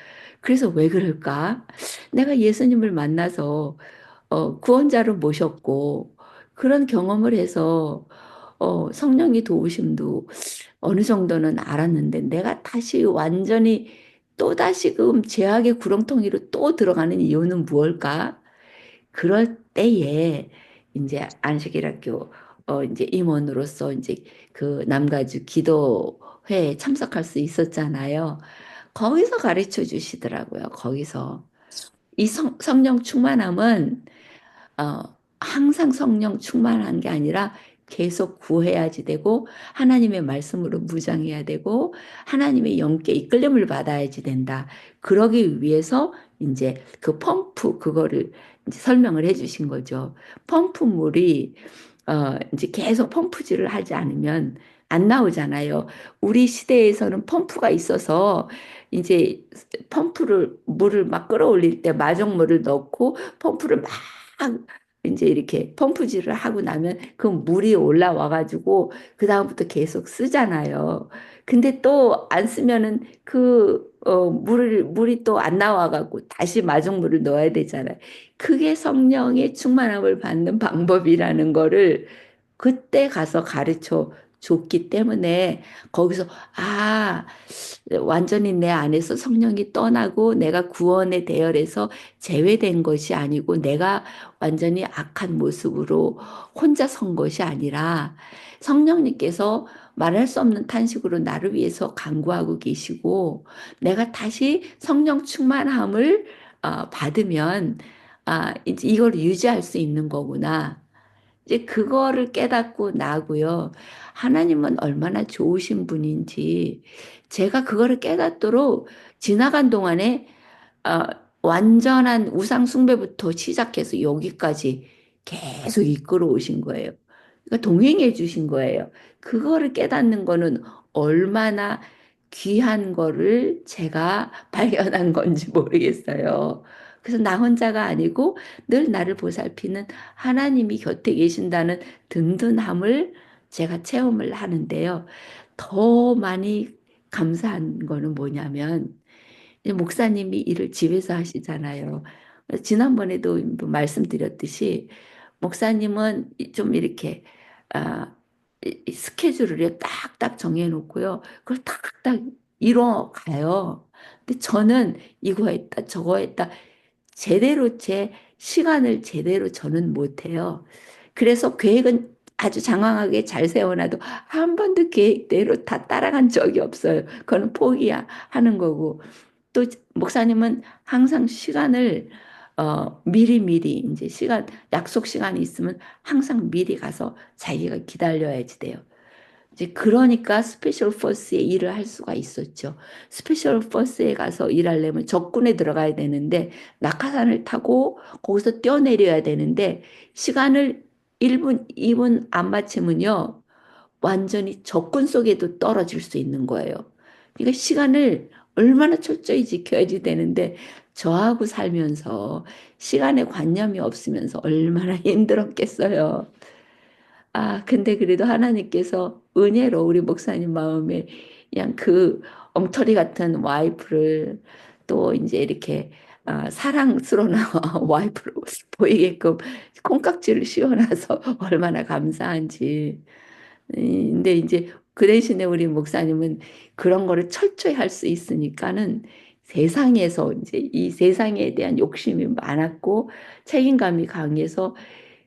그래서 왜 그럴까? 내가 예수님을 만나서 구원자를 모셨고 그런 경험을 해서 성령의 도우심도 어느 정도는 알았는데 내가 다시 완전히 또다시금 죄악의 구렁텅이로 또 들어가는 이유는 무엇일까? 그럴 때에 이제 안식일학교 이제 임원으로서 이제 그 남가주 기도회에 참석할 수 있었잖아요. 거기서 가르쳐 주시더라고요. 거기서 이 성령 충만함은 어, 항상 성령 충만한 게 아니라 계속 구해야지 되고 하나님의 말씀으로 무장해야 되고 하나님의 영께 이끌림을 받아야지 된다. 그러기 위해서 이제 그 펌프 그거를 이제 설명을 해주신 거죠. 펌프물이 이제 계속 펌프질을 하지 않으면 안 나오잖아요. 우리 시대에서는 펌프가 있어서 이제 물을 막 끌어올릴 때 마정물을 넣고 펌프를 막 이제 이렇게 펌프질을 하고 나면 그 물이 올라와 가지고 그다음부터 계속 쓰잖아요. 근데 또 안 쓰면은 물이 또 안 나와 갖고 다시 마정물을 넣어야 되잖아요. 그게 성령의 충만함을 받는 방법이라는 거를 그때 가서 가르쳐 줬기 때문에 거기서 아, 완전히 내 안에서 성령이 떠나고 내가 구원의 대열에서 제외된 것이 아니고 내가 완전히 악한 모습으로 혼자 선 것이 아니라 성령님께서 말할 수 없는 탄식으로 나를 위해서 간구하고 계시고 내가 다시 성령 충만함을 받으면 이제 이걸 유지할 수 있는 거구나. 이제 그거를 깨닫고 나고요. 하나님은 얼마나 좋으신 분인지 제가 그거를 깨닫도록 지나간 동안에 어, 완전한 우상 숭배부터 시작해서 여기까지 계속 이끌어 오신 거예요. 그러니까 동행해 주신 거예요. 그거를 깨닫는 거는 얼마나 귀한 거를 제가 발견한 건지 모르겠어요. 그래서 나 혼자가 아니고 늘 나를 보살피는 하나님이 곁에 계신다는 든든함을 제가 체험을 하는데요. 더 많이 감사한 거는 뭐냐면 이제 목사님이 일을 집에서 하시잖아요. 지난번에도 뭐 말씀드렸듯이 목사님은 좀 이렇게 아, 이 스케줄을 딱딱 정해놓고요. 그걸 딱딱 이뤄가요. 근데 저는 이거 했다 저거 했다 제대로 제 시간을 제대로 저는 못해요. 그래서 계획은 아주 장황하게 잘 세워놔도 한 번도 계획대로 다 따라간 적이 없어요. 그거는 포기하는 거고. 또 목사님은 항상 시간을 미리 이제 약속 시간이 있으면 항상 미리 가서 자기가 기다려야지 돼요. 이제 그러니까 스페셜 포스에 일을 할 수가 있었죠. 스페셜 포스에 가서 일하려면 적군에 들어가야 되는데 낙하산을 타고 거기서 뛰어내려야 되는데 시간을 1분, 2분 안 맞추면요. 완전히 적군 속에도 떨어질 수 있는 거예요. 그러니까 시간을 얼마나 철저히 지켜야지 되는데 저하고 살면서 시간에 관념이 없으면서 얼마나 힘들었겠어요. 근데 그래도 하나님께서 은혜로 우리 목사님 마음에 그냥 그 엉터리 같은 와이프를 또 이제 이렇게 사랑스러운 와이프로 보이게끔 콩깍지를 씌워놔서 얼마나 감사한지. 근데 이제 그 대신에 우리 목사님은 그런 거를 철저히 할 수 있으니까는 세상에서 이제 이 세상에 대한 욕심이 많았고 책임감이 강해서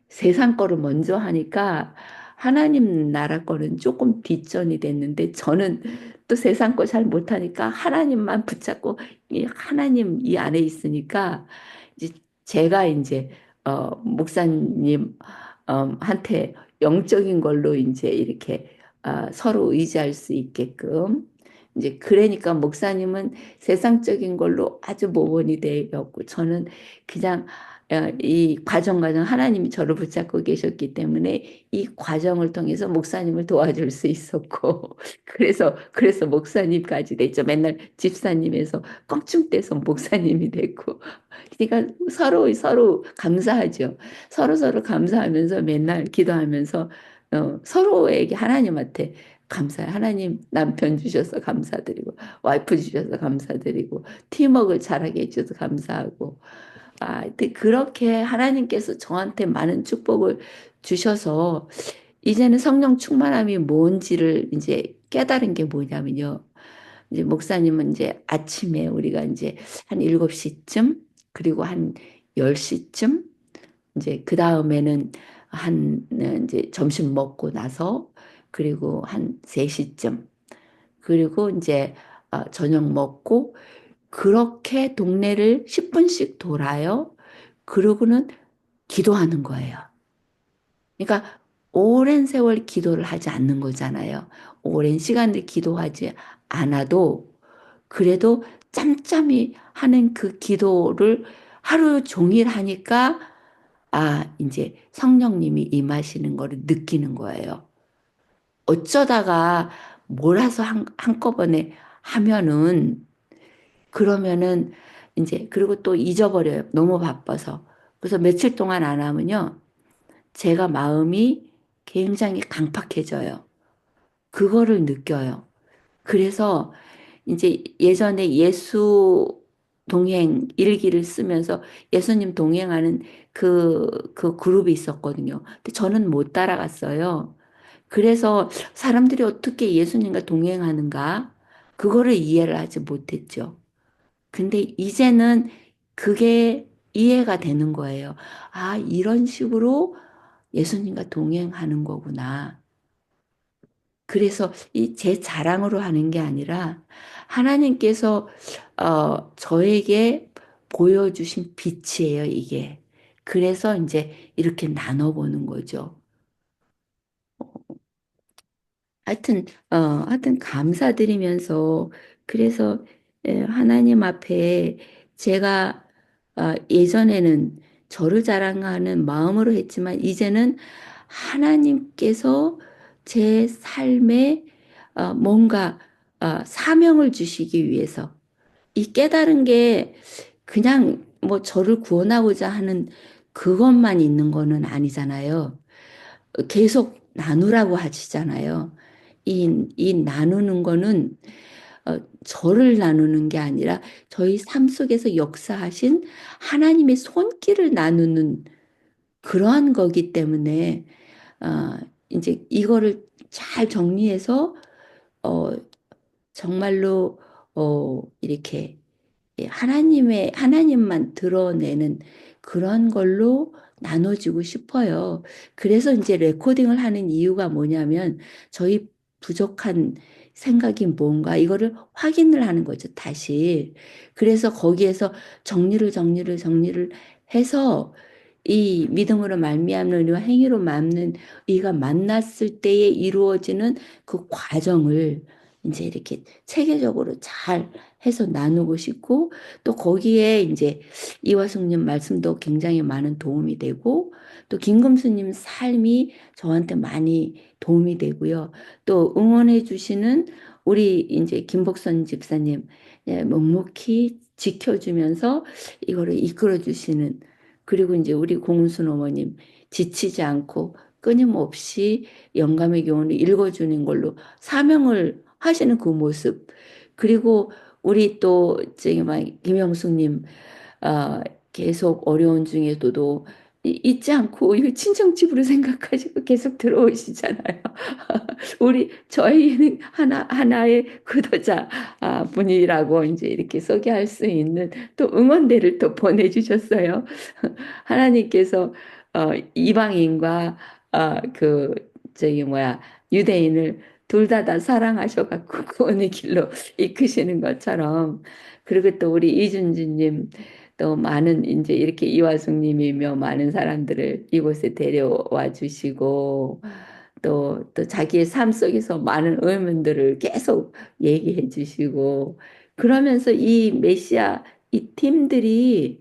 세상 거를 먼저 하니까 하나님 나라 거는 조금 뒷전이 됐는데 저는 또 세상 거 잘 못하니까 하나님만 붙잡고 이 하나님 이 안에 있으니까 이제 제가 이제 목사님 한테 영적인 걸로 이제 이렇게 서로 의지할 수 있게끔 이제 그러니까 목사님은 세상적인 걸로 아주 모범이 되었고 저는 그냥 이 과정 하나님이 저를 붙잡고 계셨기 때문에 이 과정을 통해서 목사님을 도와줄 수 있었고 그래서 목사님까지 됐죠. 맨날 집사님에서 껑충 떼서 목사님이 됐고 그러니까 서로 감사하죠. 서로 감사하면서 맨날 기도하면서 서로에게 하나님한테 감사해. 하나님 남편 주셔서 감사드리고 와이프 주셔서 감사드리고 팀워크를 잘하게 해주셔서 감사하고 근데 그렇게 하나님께서 저한테 많은 축복을 주셔서 이제는 성령 충만함이 뭔지를 이제 깨달은 게 뭐냐면요. 이제 목사님은 이제 아침에 우리가 이제 한 7시쯤 그리고 한 10시쯤 이제 그 다음에는 한 이제 점심 먹고 나서 그리고 한 3시쯤 그리고 이제 저녁 먹고 그렇게 동네를 10분씩 돌아요. 그러고는 기도하는 거예요. 그러니까 오랜 세월 기도를 하지 않는 거잖아요. 오랜 시간을 기도하지 않아도 그래도 짬짬이 하는 그 기도를 하루 종일 하니까 이제 성령님이 임하시는 거를 느끼는 거예요. 어쩌다가 몰아서 한꺼번에 하면은 그러면은 이제 그리고 또 잊어버려요. 너무 바빠서. 그래서 며칠 동안 안 하면요. 제가 마음이 굉장히 강팍해져요. 그거를 느껴요. 그래서 이제 예전에 예수 동행 일기를 쓰면서 예수님 동행하는 그 그룹이 있었거든요. 근데 저는 못 따라갔어요. 그래서 사람들이 어떻게 예수님과 동행하는가? 그거를 이해를 하지 못했죠. 근데 이제는 그게 이해가 되는 거예요. 이런 식으로 예수님과 동행하는 거구나. 그래서 이 제 자랑으로 하는 게 아니라 하나님께서 저에게 보여주신 빛이에요, 이게. 그래서 이제 이렇게 나눠보는 거죠. 하여튼 감사드리면서 그래서 하나님 앞에 제가 예전에는 저를 자랑하는 마음으로 했지만 이제는 하나님께서 제 삶에 뭔가 사명을 주시기 위해서 이 깨달은 게 그냥 뭐 저를 구원하고자 하는 그것만 있는 거는 아니잖아요. 계속 나누라고 하시잖아요. 이 나누는 거는 저를 나누는 게 아니라 저희 삶 속에서 역사하신 하나님의 손길을 나누는 그러한 거기 때문에 어, 이제 이거를 잘 정리해서 어, 정말로 이렇게 하나님만 드러내는 그런 걸로 나눠주고 싶어요. 그래서 이제 레코딩을 하는 이유가 뭐냐면 저희 부족한 생각이 뭔가 이거를 확인을 하는 거죠, 다시. 그래서 거기에서 정리를 해서 이 믿음으로 말미암는 의와 행위로 맞는 의가 만났을 때에 이루어지는 그 과정을 이제 이렇게 체계적으로 잘 해서 나누고 싶고 또 거기에 이제 이화숙님 말씀도 굉장히 많은 도움이 되고 또 김금수님 삶이 저한테 많이 도움이 되고요. 또 응원해 주시는 우리 이제 김복선 집사님 묵묵히 지켜주면서 이거를 이끌어 주시는 그리고 이제 우리 공순 어머님 지치지 않고 끊임없이 영감의 교훈을 읽어주는 걸로 사명을 하시는 그 모습 그리고 우리 또 저기 막 김영숙님 어, 계속 어려운 중에도 잊지 않고 이거 친정집으로 생각하시고 계속 들어오시잖아요. 저희는 하나의 구도자 분이라고 이제 이렇게 소개할 수 있는 또 응원대를 또 보내주셨어요. 하나님께서 이방인과 그 저기 뭐야 유대인을 둘 다 사랑하셔갖고 구원의 길로 이끄시는 것처럼 그리고 또 우리 이준주님 또 많은 이제 이렇게 이화숙님이며 많은 사람들을 이곳에 데려와 주시고 또 자기의 삶 속에서 많은 의문들을 계속 얘기해 주시고 그러면서 이 메시아 이 팀들이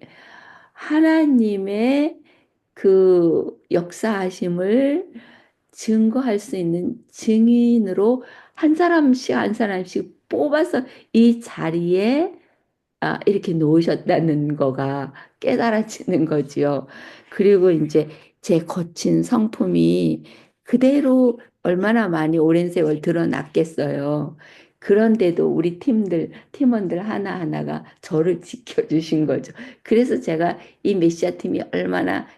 하나님의 그 역사하심을 증거할 수 있는 증인으로 한 사람씩 한 사람씩 뽑아서 이 자리에 이렇게 놓으셨다는 거가 깨달아지는 거지요. 그리고 이제 제 거친 성품이 그대로 얼마나 많이 오랜 세월 드러났겠어요. 그런데도 우리 팀원들 하나하나가 저를 지켜주신 거죠. 그래서 제가 이 메시아 팀이 얼마나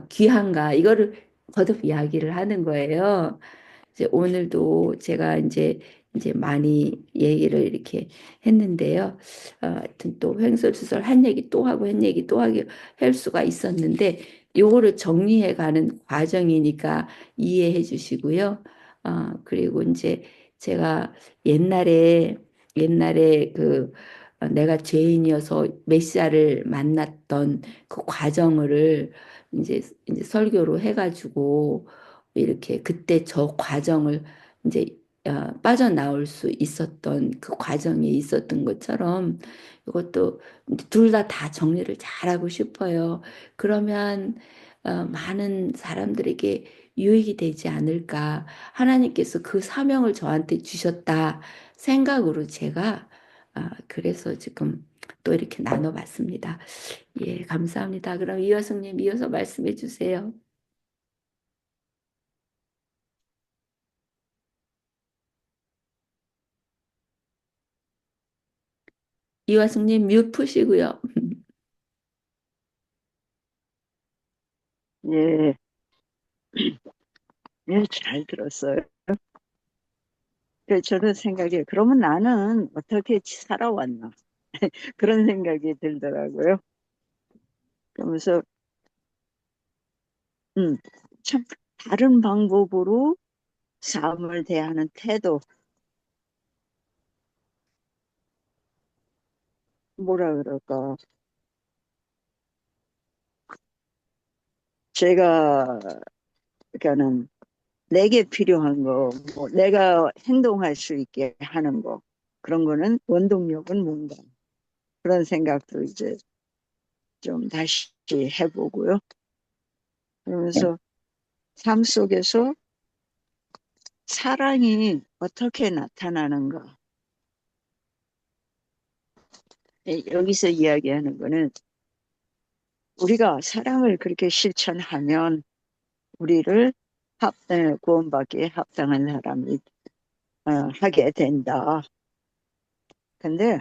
귀한가, 이거를 거듭 이야기를 하는 거예요. 이제 오늘도 제가 이제 많이 얘기를 이렇게 했는데요. 하여튼 또 횡설수설 한 얘기 또 하고 한 얘기 또 하기 할 수가 있었는데 요거를 정리해 가는 과정이니까 이해해 주시고요. 그리고 이제 제가 옛날에 그 내가 죄인이어서 메시아를 만났던 그 과정을 이제 설교로 해가지고 이렇게 그때 저 과정을 이제 빠져나올 수 있었던 그 과정이 있었던 것처럼 이것도 둘 다 정리를 잘하고 싶어요. 그러면 많은 사람들에게 유익이 되지 않을까. 하나님께서 그 사명을 저한테 주셨다 생각으로 제가 그래서 지금 또 이렇게 나눠봤습니다. 예, 감사합니다. 그럼 이화성님 이어서 말씀해 주세요. 이화성님 뮤트 푸시고요. 예, 예, 잘 들었어요. 저는 생각이, 그러면 나는 어떻게 살아왔나? 그런 생각이 들더라고요. 그러면서, 음, 참, 다른 방법으로 삶을 대하는 태도, 뭐라 그럴까. 제가, 그러니까는, 내게 필요한 거, 뭐 내가 행동할 수 있게 하는 거, 그런 거는 원동력은 뭔가. 그런 생각도 이제 좀 다시 해보고요. 그러면서 삶 속에서 사랑이 어떻게 나타나는가. 여기서 이야기하는 거는 우리가 사랑을 그렇게 실천하면 우리를 구원받기에 합당한 사람이 하게 된다. 근데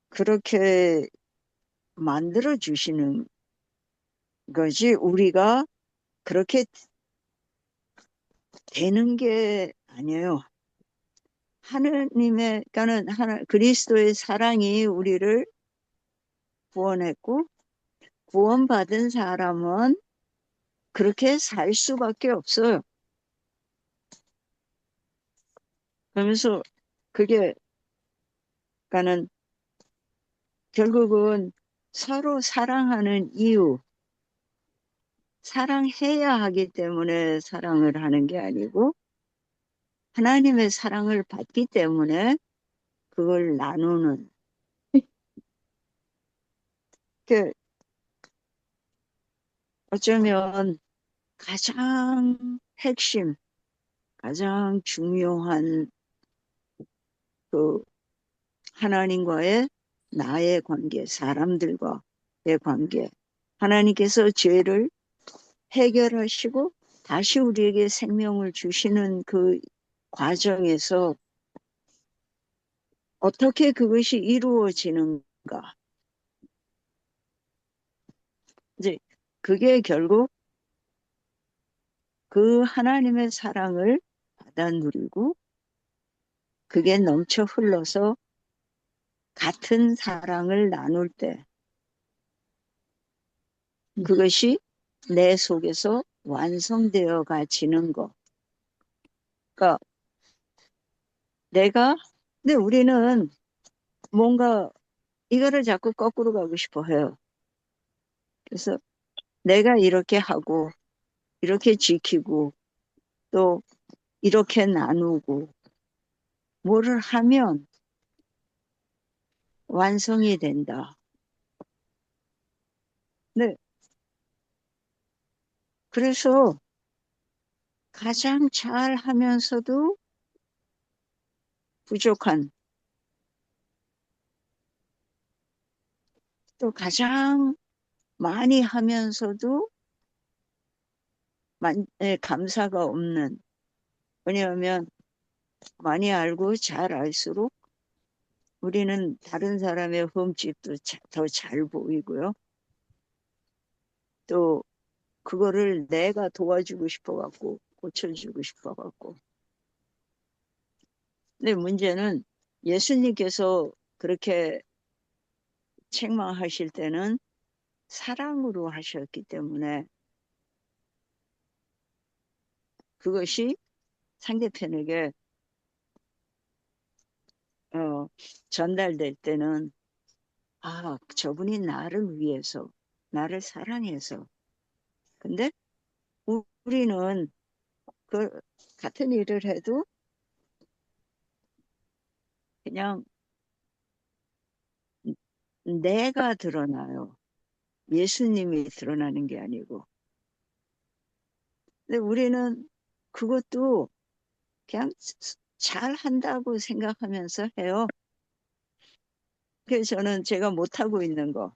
그렇게 만들어 주시는 거지 우리가 그렇게 되는 게 아니에요. 하느님의, 그러니까 그리스도의 사랑이 우리를 구원했고 구원받은 사람은 그렇게 살 수밖에 없어요. 그러면서 그게, 그러니까는 결국은 서로 사랑하는 이유, 사랑해야 하기 때문에 사랑을 하는 게 아니고 하나님의 사랑을 받기 때문에 그걸 나누는. 그 어쩌면 가장 핵심, 가장 중요한 그 하나님과의 나의 관계, 사람들과의 관계. 하나님께서 죄를 해결하시고 다시 우리에게 생명을 주시는 그 과정에서 어떻게 그것이 이루어지는가. 이제 그게 결국 그 하나님의 사랑을 받아 누리고 그게 넘쳐 흘러서 같은 사랑을 나눌 때 그것이 내 속에서 완성되어 가지는 거. 그러니까 근데 우리는 뭔가 이거를 자꾸 거꾸로 가고 싶어 해요. 그래서 내가 이렇게 하고 이렇게 지키고 또 이렇게 나누고 뭐를 하면 완성이 된다. 네. 그래서 가장 잘 하면서도 부족한, 또 가장 많이 하면서도 감사가 없는. 왜냐하면 많이 알고 잘 알수록 우리는 다른 사람의 흠집도 더 잘 보이고요. 또 그거를 내가 도와주고 싶어갖고 고쳐주고 싶어갖고. 근데 문제는 예수님께서 그렇게 책망하실 때는 사랑으로 하셨기 때문에 그것이 상대편에게 전달될 때는 아, 저분이 나를 위해서, 나를 사랑해서. 근데 우리는 그 같은 일을 해도 그냥 내가 드러나요. 예수님이 드러나는 게 아니고. 근데 우리는 그것도 그냥 잘 한다고 생각하면서 해요. 그래서 저는 제가 못하고 있는 거,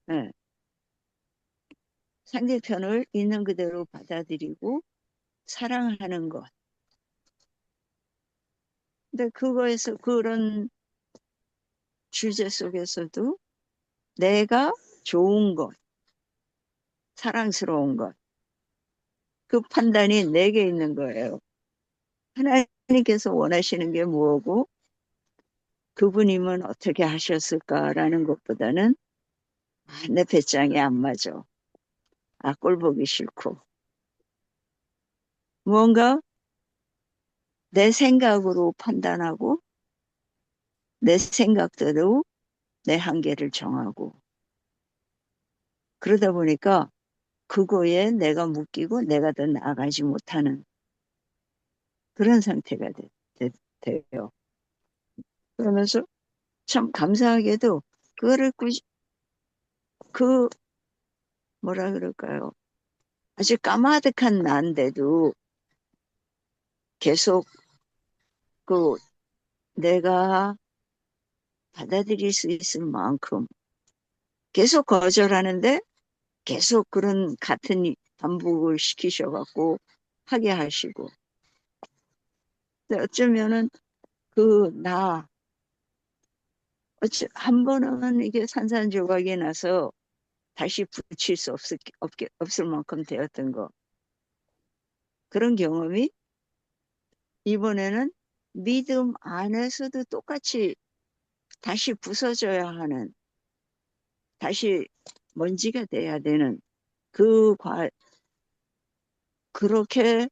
네. 상대편을 있는 그대로 받아들이고 사랑하는 것. 근데 그거에서 그런 주제 속에서도 내가 좋은 것, 사랑스러운 것, 그 판단이 내게 있는 거예요. 하나님께서 원하시는 게 뭐고 그분이면 어떻게 하셨을까라는 것보다는 내 배짱이 안 맞아. 꼴 보기 싫고. 뭔가 내 생각으로 판단하고 내 생각대로 내 한계를 정하고 그러다 보니까 그거에 내가 묶이고 내가 더 나아가지 못하는 그런 상태가 돼요. 그러면서 참 감사하게도 그거를 그 뭐라 그럴까요? 아주 까마득한 나인데도 계속 그 내가 받아들일 수 있을 만큼 계속 거절하는데 계속 그런 같은 반복을 시키셔갖고 하게 하시고. 근데 어쩌면은 한 번은 이게 산산조각이 나서 다시 붙일 수 없을 만큼 되었던 거. 그런 경험이 이번에는 믿음 안에서도 똑같이 다시 부서져야 하는, 다시 먼지가 돼야 되는 그렇게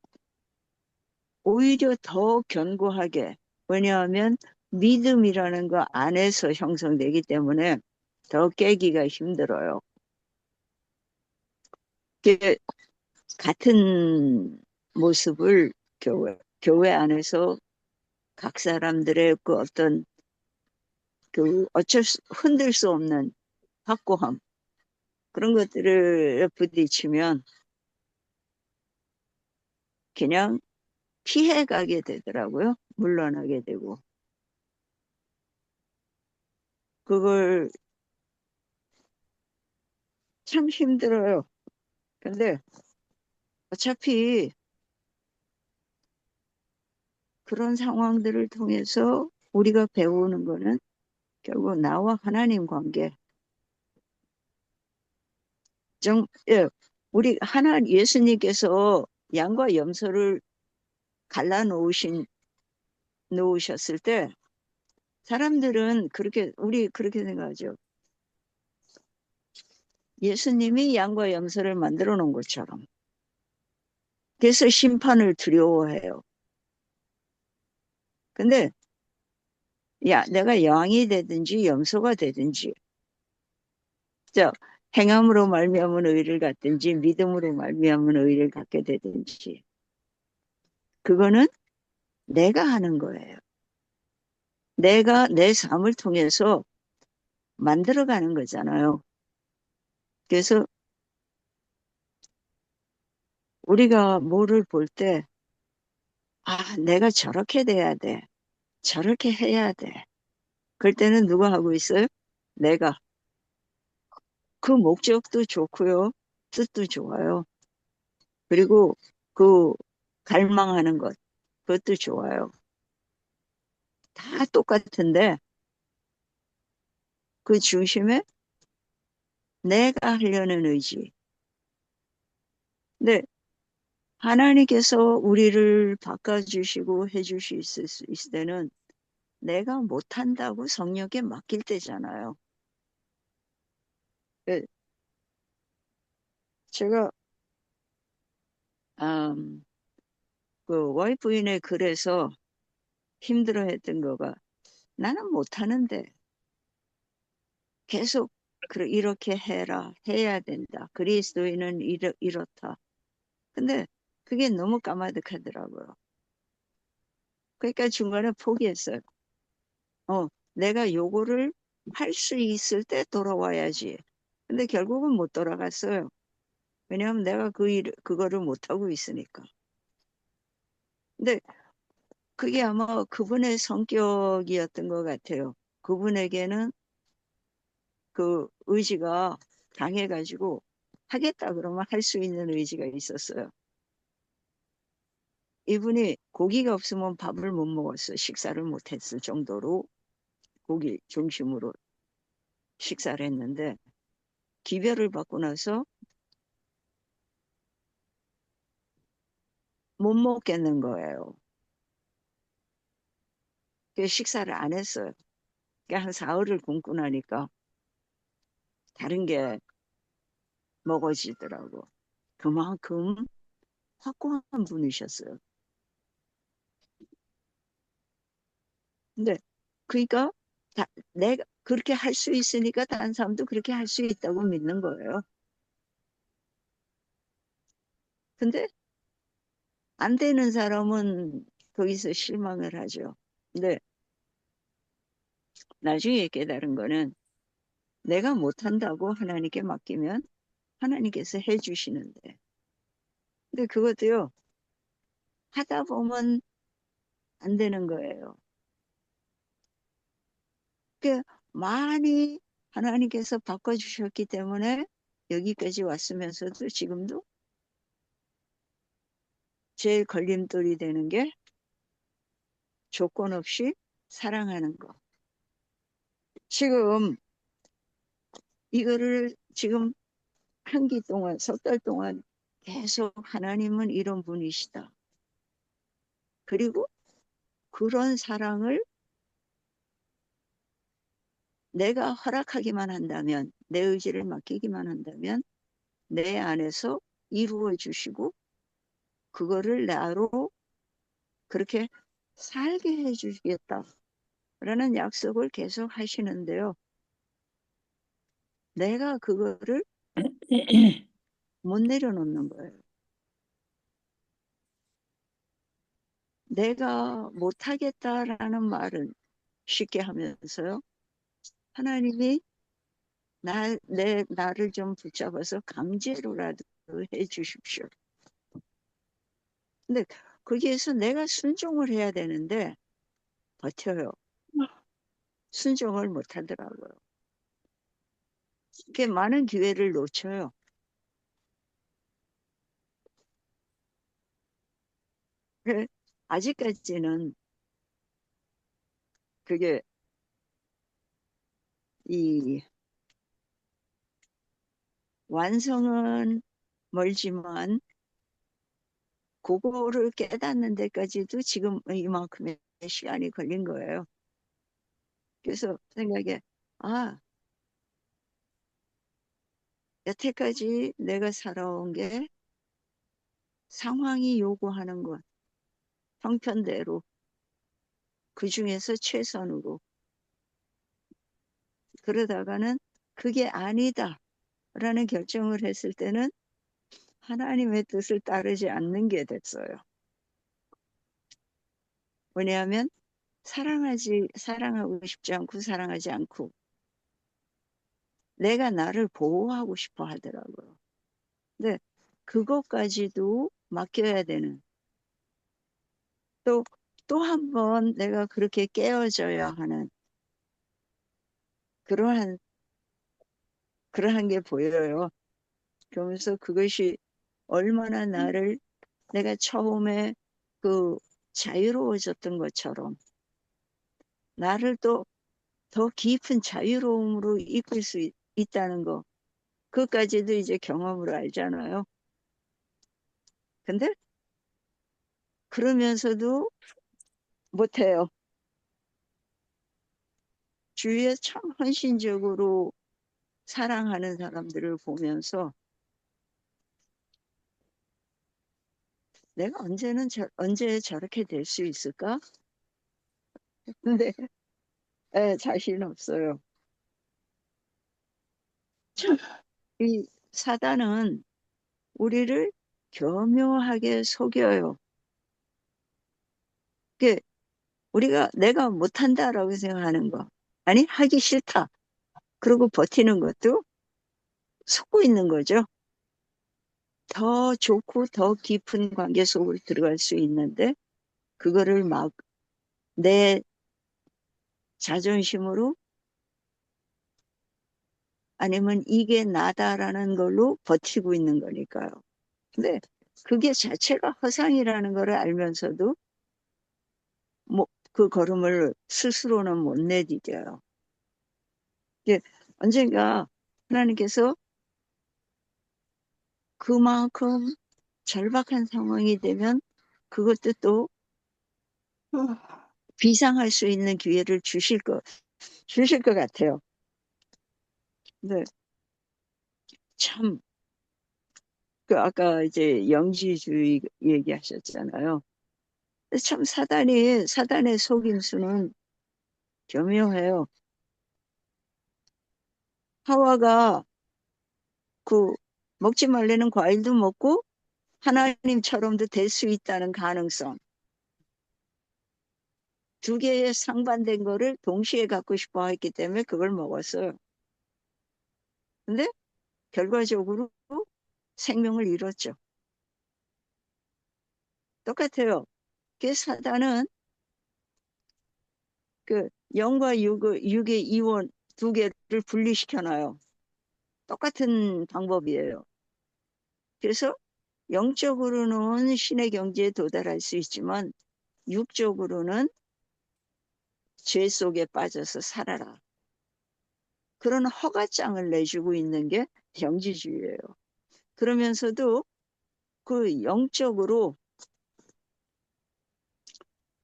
오히려 더 견고하게, 왜냐하면 믿음이라는 거 안에서 형성되기 때문에 더 깨기가 힘들어요. 같은 모습을 교회 안에서 각 사람들의 그 어떤 흔들 수 없는 확고함, 그런 것들을 부딪히면 그냥 피해가게 되더라고요. 물러나게 되고. 그걸 참 힘들어요. 근데 어차피 그런 상황들을 통해서 우리가 배우는 거는 결국 나와 하나님 관계. 우리 예수님께서 양과 염소를 갈라 놓으셨을 때 사람들은 우리 그렇게 생각하죠. 예수님이 양과 염소를 만들어 놓은 것처럼. 그래서 심판을 두려워해요. 근데 내가 양이 되든지 염소가 되든지 행함으로 말미암은 의를 갖든지 믿음으로 말미암은 의를 갖게 되든지 그거는 내가 하는 거예요. 내가 내 삶을 통해서 만들어가는 거잖아요. 그래서 우리가 뭐를 볼 때, 아, 내가 저렇게 돼야 돼. 저렇게 해야 돼. 그럴 때는 누가 하고 있어요? 내가. 그 목적도 좋고요. 뜻도 좋아요. 그리고 그 갈망하는 것, 그것도 좋아요. 다 똑같은데 그 중심에 내가 하려는 의지. 근데 하나님께서 우리를 바꿔주시고 해주실 수 있을 때는 내가 못한다고 성령께 맡길 때잖아요. 예, 제가 그 와이프인의 글에서 힘들어했던 거가 나는 못하는데 계속 이렇게 해라, 해야 된다. 그리스도인은 이렇다. 근데 그게 너무 까마득하더라고요. 그러니까 중간에 포기했어요. 내가 요거를 할 수 있을 때 돌아와야지. 근데 결국은 못 돌아갔어요. 왜냐하면 내가 그거를 못하고 있으니까. 근데 그게 아마 그분의 성격이었던 것 같아요. 그분에게는 그 의지가 강해가지고 하겠다 그러면 할 수 있는 의지가 있었어요. 이분이 고기가 없으면 밥을 못 먹었어요. 식사를 못 했을 정도로 고기 중심으로 식사를 했는데 기별을 받고 나서 못 먹겠는 거예요. 그래서 식사를 안 했어요. 그러니까 한 사흘을 굶고 나니까 다른 게 먹어지더라고. 그만큼 확고한 분이셨어요. 근데 그러니까 내가 그렇게 할 수 있으니까 다른 사람도 그렇게 할 수 있다고 믿는 거예요. 근데 안 되는 사람은 거기서 실망을 하죠. 근데 나중에 깨달은 거는 내가 못한다고 하나님께 맡기면 하나님께서 해주시는데. 근데 그것도요, 하다 보면 안 되는 거예요. 그 많이 하나님께서 바꿔주셨기 때문에 여기까지 왔으면서도 지금도 제일 걸림돌이 되는 게 조건 없이 사랑하는 거. 지금 이거를 지금 한 기 동안, 석 달 동안 계속 하나님은 이런 분이시다. 그리고 그런 사랑을 내가 허락하기만 한다면, 내 의지를 맡기기만 한다면 내 안에서 이루어 주시고 그거를 나로 그렇게 살게 해 주시겠다라는 약속을 계속 하시는데요. 내가 그거를 못 내려놓는 거예요. 내가 못하겠다라는 말은 쉽게 하면서요. 하나님이 나를 좀 붙잡아서 강제로라도 해 주십시오. 근데 거기에서 내가 순종을 해야 되는데 버텨요. 순종을 못 하더라고요. 그게 많은 기회를 놓쳐요. 아직까지는 그게 이 완성은 멀지만 그거를 깨닫는 데까지도 지금 이만큼의 시간이 걸린 거예요. 그래서 생각에 여태까지 내가 살아온 게 상황이 요구하는 것, 형편대로 그 중에서 최선으로 그러다가는 그게 아니다라는 결정을 했을 때는 하나님의 뜻을 따르지 않는 게 됐어요. 왜냐하면 사랑하고 싶지 않고 사랑하지 않고 내가 나를 보호하고 싶어 하더라고요. 근데 그것까지도 맡겨야 되는, 또 한 번 내가 그렇게 깨어져야 하는 그러한 게 보여요. 그러면서 그것이 얼마나 내가 처음에 그 자유로워졌던 것처럼 나를 또 더 깊은 자유로움으로 이끌 수 있다는 거, 그것까지도 이제 경험으로 알잖아요. 근데 그러면서도 못해요. 주위에 참 헌신적으로 사랑하는 사람들을 보면서 내가 언제 저렇게 될 수 있을까? 근데 자신 없어요. 참, 이 사단은 우리를 교묘하게 속여요. 그게 내가 못한다라고 생각하는 거, 아니 하기 싫다, 그러고 버티는 것도 속고 있는 거죠. 더 좋고 더 깊은 관계 속으로 들어갈 수 있는데 그거를 막 내 자존심으로, 아니면 이게 나다라는 걸로 버티고 있는 거니까요. 근데 그게 자체가 허상이라는 걸 알면서도 그 걸음을 스스로는 못 내디뎌요. 이게 언젠가 하나님께서 그만큼 절박한 상황이 되면 그것도 또 비상할 수 있는 기회를 주실 것 같아요. 근데 참, 아까 이제 영지주의 얘기하셨잖아요. 참 사단의 속임수는 교묘해요. 하와가 그 먹지 말라는 과일도 먹고 하나님처럼도 될 수 있다는 가능성. 두 개의 상반된 거를 동시에 갖고 싶어 했기 때문에 그걸 먹었어요. 근데 결과적으로 생명을 잃었죠. 똑같아요. 그 사단은 그 영과 육의 이원 두 개를 분리시켜 놔요. 똑같은 방법이에요. 그래서 영적으로는 신의 경지에 도달할 수 있지만 육적으로는 죄 속에 빠져서 살아라, 그런 허가장을 내주고 있는 게 영지주의예요. 그러면서도 그 영적으로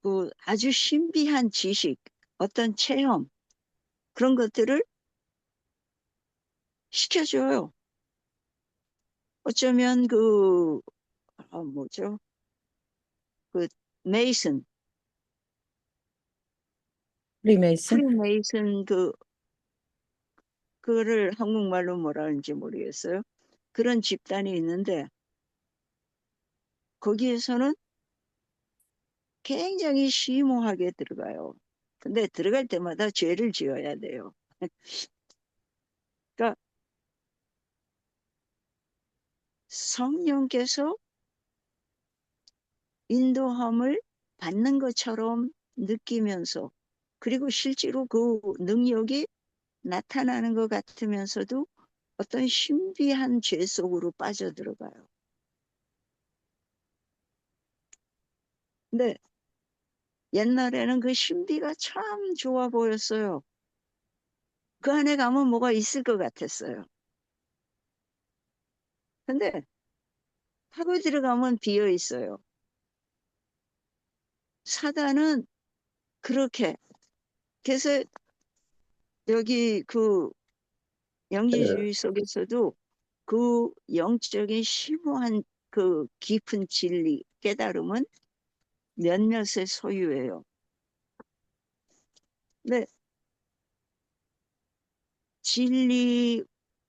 그 아주 신비한 지식, 어떤 체험, 그런 것들을 시켜줘요. 어쩌면 뭐죠? 그 메이슨, 프리메이슨? 프리메이슨 그거를 한국말로 뭐라 하는지 모르겠어요. 그런 집단이 있는데 거기에서는 굉장히 심오하게 들어가요. 근데 들어갈 때마다 죄를 지어야 돼요. 그러니까 성령께서 인도함을 받는 것처럼 느끼면서, 그리고 실제로 그 능력이 나타나는 것 같으면서도 어떤 신비한 죄 속으로 빠져들어가요. 근데 옛날에는 그 신비가 참 좋아 보였어요. 그 안에 가면 뭐가 있을 것 같았어요. 근데 하고 들어가면 비어 있어요. 사단은 그렇게. 그래서 여기 그 영지주의 속에서도 그 영적인 심오한 그 깊은 진리, 깨달음은 몇몇의 소유예요. 근데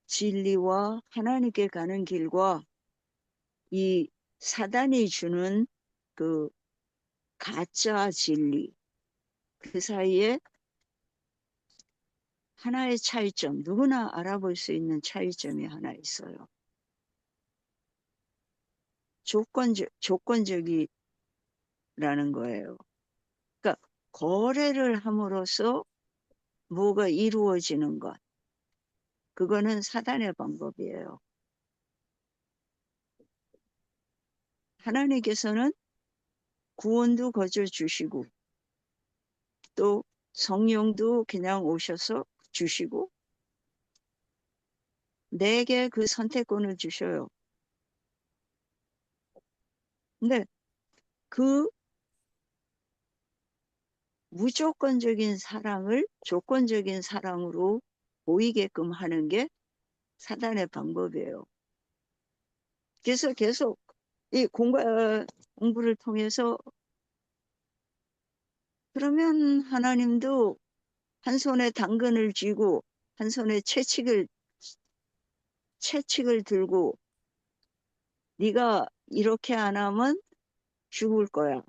진리와 하나님께 가는 길과 이 사단이 주는 그 가짜 진리, 그 사이에 하나의 차이점, 누구나 알아볼 수 있는 차이점이 하나 있어요. 조건적이라는 거예요. 그러니까 거래를 함으로써 뭐가 이루어지는 것. 그거는 사단의 방법이에요. 하나님께서는 구원도 거저 주시고 또 성령도 그냥 오셔서 주시고 내게 그 선택권을 주셔요. 근데 그 무조건적인 사랑을 조건적인 사랑으로 보이게끔 하는 게 사단의 방법이에요. 그래서 계속 이 공부를 통해서 그러면 하나님도 한 손에 당근을 쥐고 한 손에 채찍을 들고 네가 이렇게 안 하면 죽을 거야.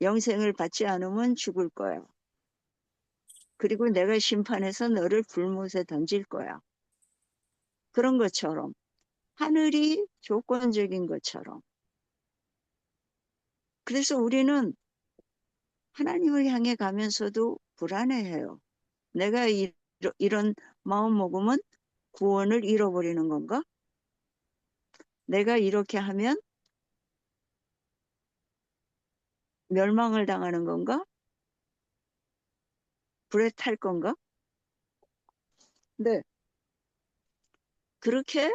영생을 받지 않으면 죽을 거야. 그리고 내가 심판해서 너를 불못에 던질 거야. 그런 것처럼 하늘이 조건적인 것처럼. 그래서 우리는 하나님을 향해 가면서도 불안해해요. 내가 이런 마음 먹으면 구원을 잃어버리는 건가? 내가 이렇게 하면 멸망을 당하는 건가? 불에 탈 건가? 근데 그렇게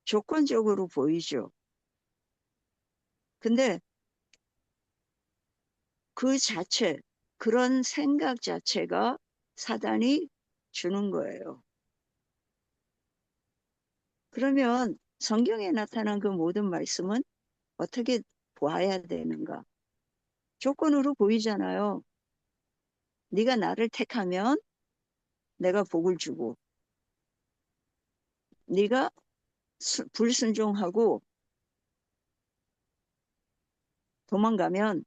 조건적으로 보이죠. 근데 그 자체, 그런 생각 자체가 사단이 주는 거예요. 그러면 성경에 나타난 그 모든 말씀은 어떻게 보아야 되는가? 조건으로 보이잖아요. 네가 나를 택하면 내가 복을 주고 네가 불순종하고 도망가면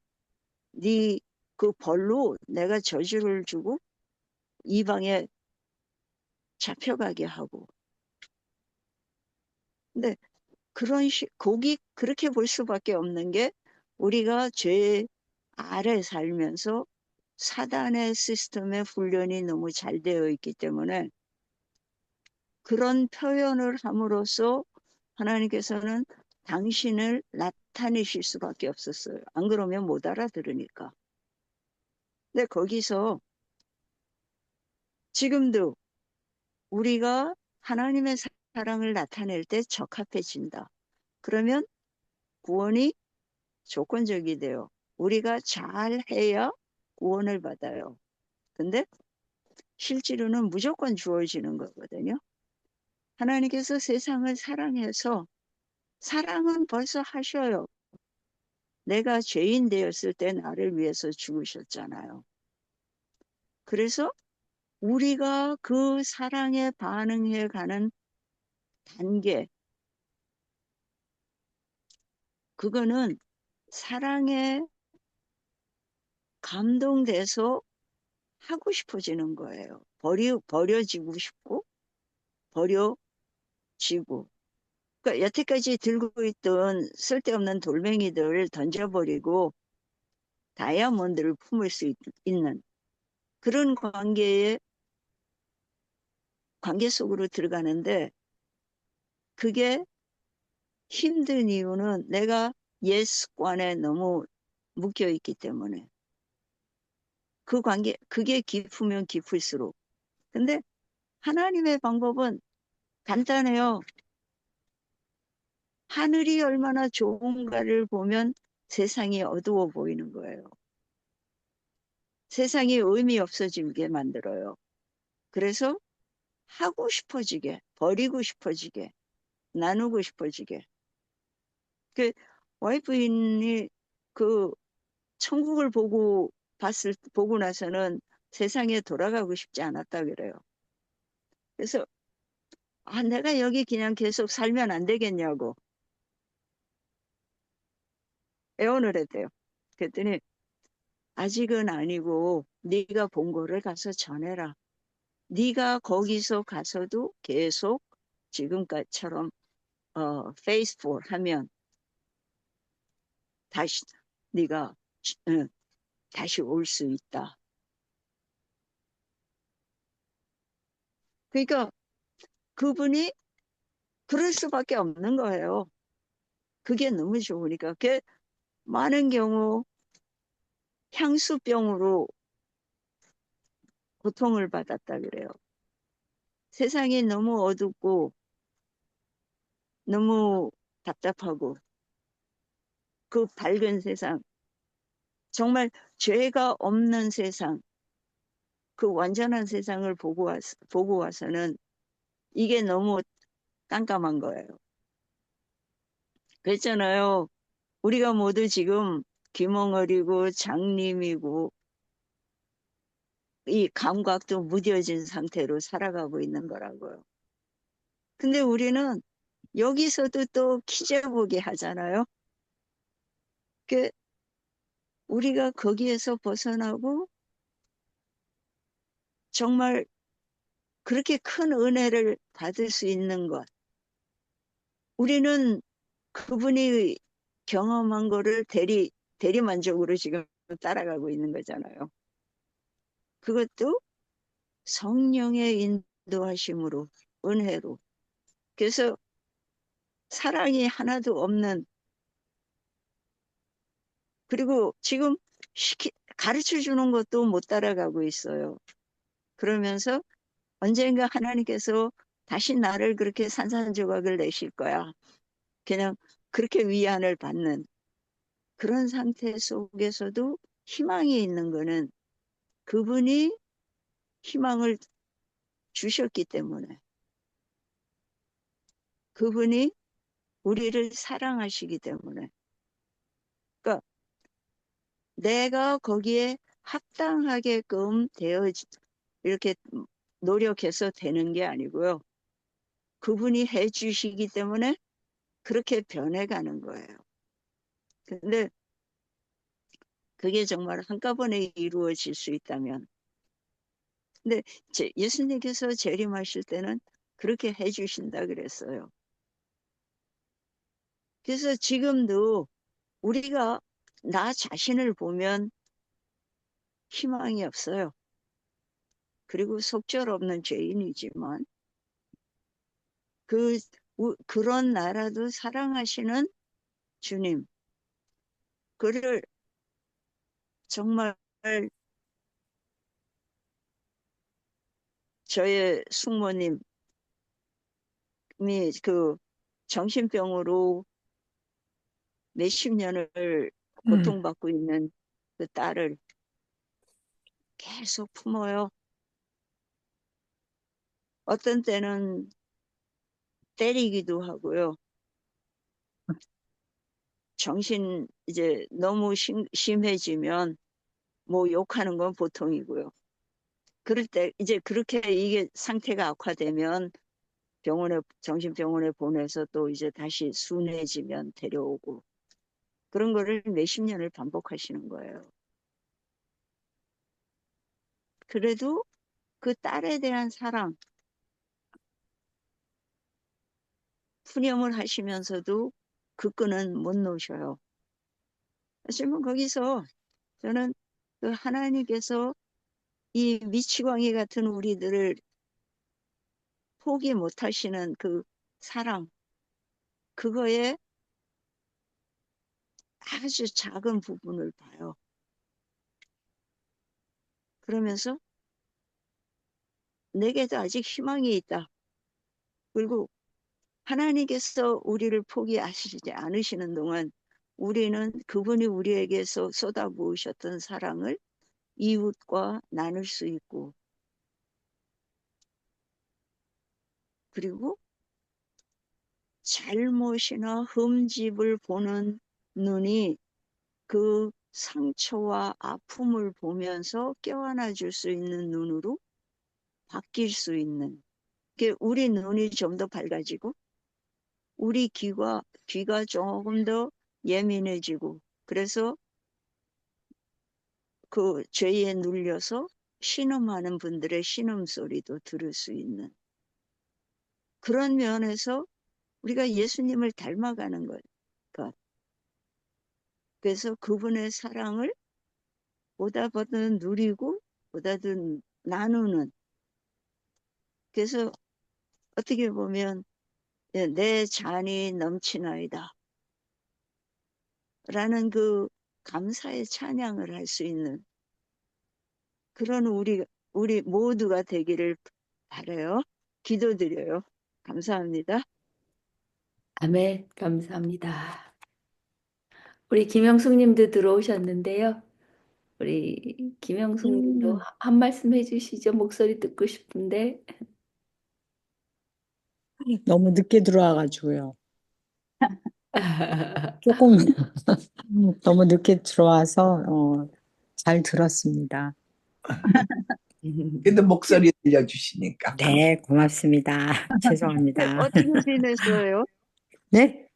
네 그 벌로 내가 저주를 주고 이방에 잡혀가게 하고. 근데 그렇게 볼 수밖에 없는 게 우리가 죄 아래 살면서 사단의 시스템의 훈련이 너무 잘 되어 있기 때문에 그런 표현을 함으로써 하나님께서는 당신을 나타내실 수밖에 없었어요. 안 그러면 못 알아들으니까. 근데 거기서 지금도 우리가 하나님의 사랑을 나타낼 때 적합해진다. 그러면 구원이 조건적이 돼요. 우리가 잘해야 구원을 받아요. 근데 실제로는 무조건 주어지는 거거든요. 하나님께서 세상을 사랑해서 사랑은 벌써 하셔요. 내가 죄인 되었을 때 나를 위해서 죽으셨잖아요. 그래서 우리가 그 사랑에 반응해 가는 단계, 그거는 사랑에 감동돼서 하고 싶어지는 거예요. 버려지고 싶고, 버려지고. 그러니까 여태까지 들고 있던 쓸데없는 돌멩이들을 던져버리고 다이아몬드를 품을 수 있는 그런 관계 속으로 들어가는데 그게 힘든 이유는 내가 옛 습관에 너무 묶여 있기 때문에 그게 깊으면 깊을수록. 근데 하나님의 방법은 간단해요. 하늘이 얼마나 좋은가를 보면 세상이 어두워 보이는 거예요. 세상이 의미 없어지게 만들어요. 그래서 하고 싶어지게, 버리고 싶어지게, 나누고 싶어지게. 그 와이프인이 그 천국을 보고 나서는 세상에 돌아가고 싶지 않았다 그래요. 그래서 내가 여기 그냥 계속 살면 안 되겠냐고 애원을 했대요. 그랬더니 아직은 아니고 네가 본 거를 가서 전해라. 네가 거기서 가서도 계속 지금까지처럼 페이스풀 하면 다시 네가 다시 올 수 있다. 그러니까 그분이 그럴 수밖에 없는 거예요. 그게 너무 좋으니까. 그게 많은 경우 향수병으로 고통을 받았다 그래요. 세상이 너무 어둡고 너무 답답하고 그 밝은 세상, 정말 죄가 없는 세상, 그 완전한 세상을 보고 와서는 이게 너무 깜깜한 거예요. 그랬잖아요. 우리가 모두 지금 귀멍어리고 장님이고 이 감각도 무뎌진 상태로 살아가고 있는 거라고요. 근데 우리는 여기서도 또 키재보기 하잖아요. 그 우리가 거기에서 벗어나고 정말 그렇게 큰 은혜를 받을 수 있는 것. 우리는 그분이 경험한 거를 대리만족으로 지금 따라가고 있는 거잖아요. 그것도 성령의 인도하심으로, 은혜로. 그래서 사랑이 하나도 없는, 그리고 지금 가르쳐 주는 것도 못 따라가고 있어요. 그러면서 언젠가 하나님께서 다시 나를 그렇게 산산조각을 내실 거야. 그냥 그렇게 위안을 받는 그런 상태 속에서도 희망이 있는 거는 그분이 희망을 주셨기 때문에, 그분이 우리를 사랑하시기 때문에, 그러니까 내가 거기에 합당하게끔 이렇게 노력해서 되는 게 아니고요. 그분이 해주시기 때문에 그렇게 변해가는 거예요. 근데 그게 정말 한꺼번에 이루어질 수 있다면, 근데 예수님께서 재림하실 때는 그렇게 해주신다 그랬어요. 그래서 지금도 우리가 나 자신을 보면 희망이 없어요. 그리고 속절없는 죄인이지만 그런 나라도 사랑하시는 주님, 그를 정말 저의 숙모님이 그 정신병으로 몇십 년을 고통받고 있는 그 딸을 계속 품어요. 어떤 때는 때리기도 하고요. 정신 이제 너무 심해지면 뭐 욕하는 건 보통이고요. 그럴 때 이제 그렇게 이게 상태가 악화되면 정신병원에 보내서 또 이제 다시 순해지면 데려오고 그런 거를 몇십 년을 반복하시는 거예요. 그래도 그 딸에 대한 사랑, 푸념을 하시면서도 그 끈은 못 놓으셔요. 하지만 거기서 저는 그 하나님께서 이 미치광이 같은 우리들을 포기 못 하시는 그 사랑, 그거에 아주 작은 부분을 봐요. 그러면서 내게도 아직 희망이 있다. 그리고 하나님께서 우리를 포기하시지 않으시는 동안 우리는 그분이 우리에게서 쏟아부으셨던 사랑을 이웃과 나눌 수 있고, 그리고 잘못이나 흠집을 보는 눈이 그 상처와 아픔을 보면서 껴안아 줄 수 있는 눈으로 바뀔 수 있는, 우리 눈이 좀 더 밝아지고 우리 귀가 조금 더 예민해지고, 그래서 그 죄에 눌려서 신음하는 분들의 신음소리도 들을 수 있는 그런 면에서 우리가 예수님을 닮아가는 것. 그래서 그분의 사랑을 보다 더 누리고 보다 더 나누는. 그래서 어떻게 보면 내 잔이 넘치나이다 라는 그 감사의 찬양을 할 수 있는 그런 우리 모두가 되기를 바라요. 기도드려요. 감사합니다. 아멘. 감사합니다. 우리 김영숙님도 들어오셨는데요. 우리 김영숙님도 한 말씀 해주시죠. 목소리 듣고 싶은데. 너무 늦게 들어와가지고요. 조금 너무 늦게 들어와서 잘 들었습니다. 근데 목소리 들려주시니까 네, 고맙습니다. 죄송합니다. 어떻게 지냈어요? 네?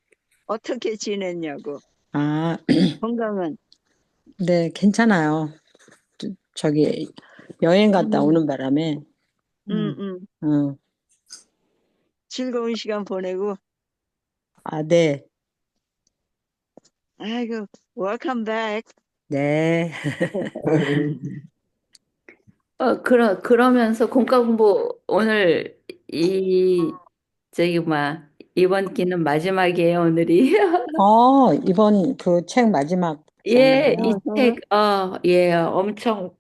어떻게 지냈냐고. 아, 건강은? 네, 괜찮아요. 저기 여행 갔다 오는 바람에 어, 즐거운 시간 보내고. 네, 아이고, welcome back. 네. 그러면서 공과 공부 오늘 이번 기는 마지막이에요, 오늘이. 이번 그 책 마지막 예, 장이에요. 이 책, 예, 엄청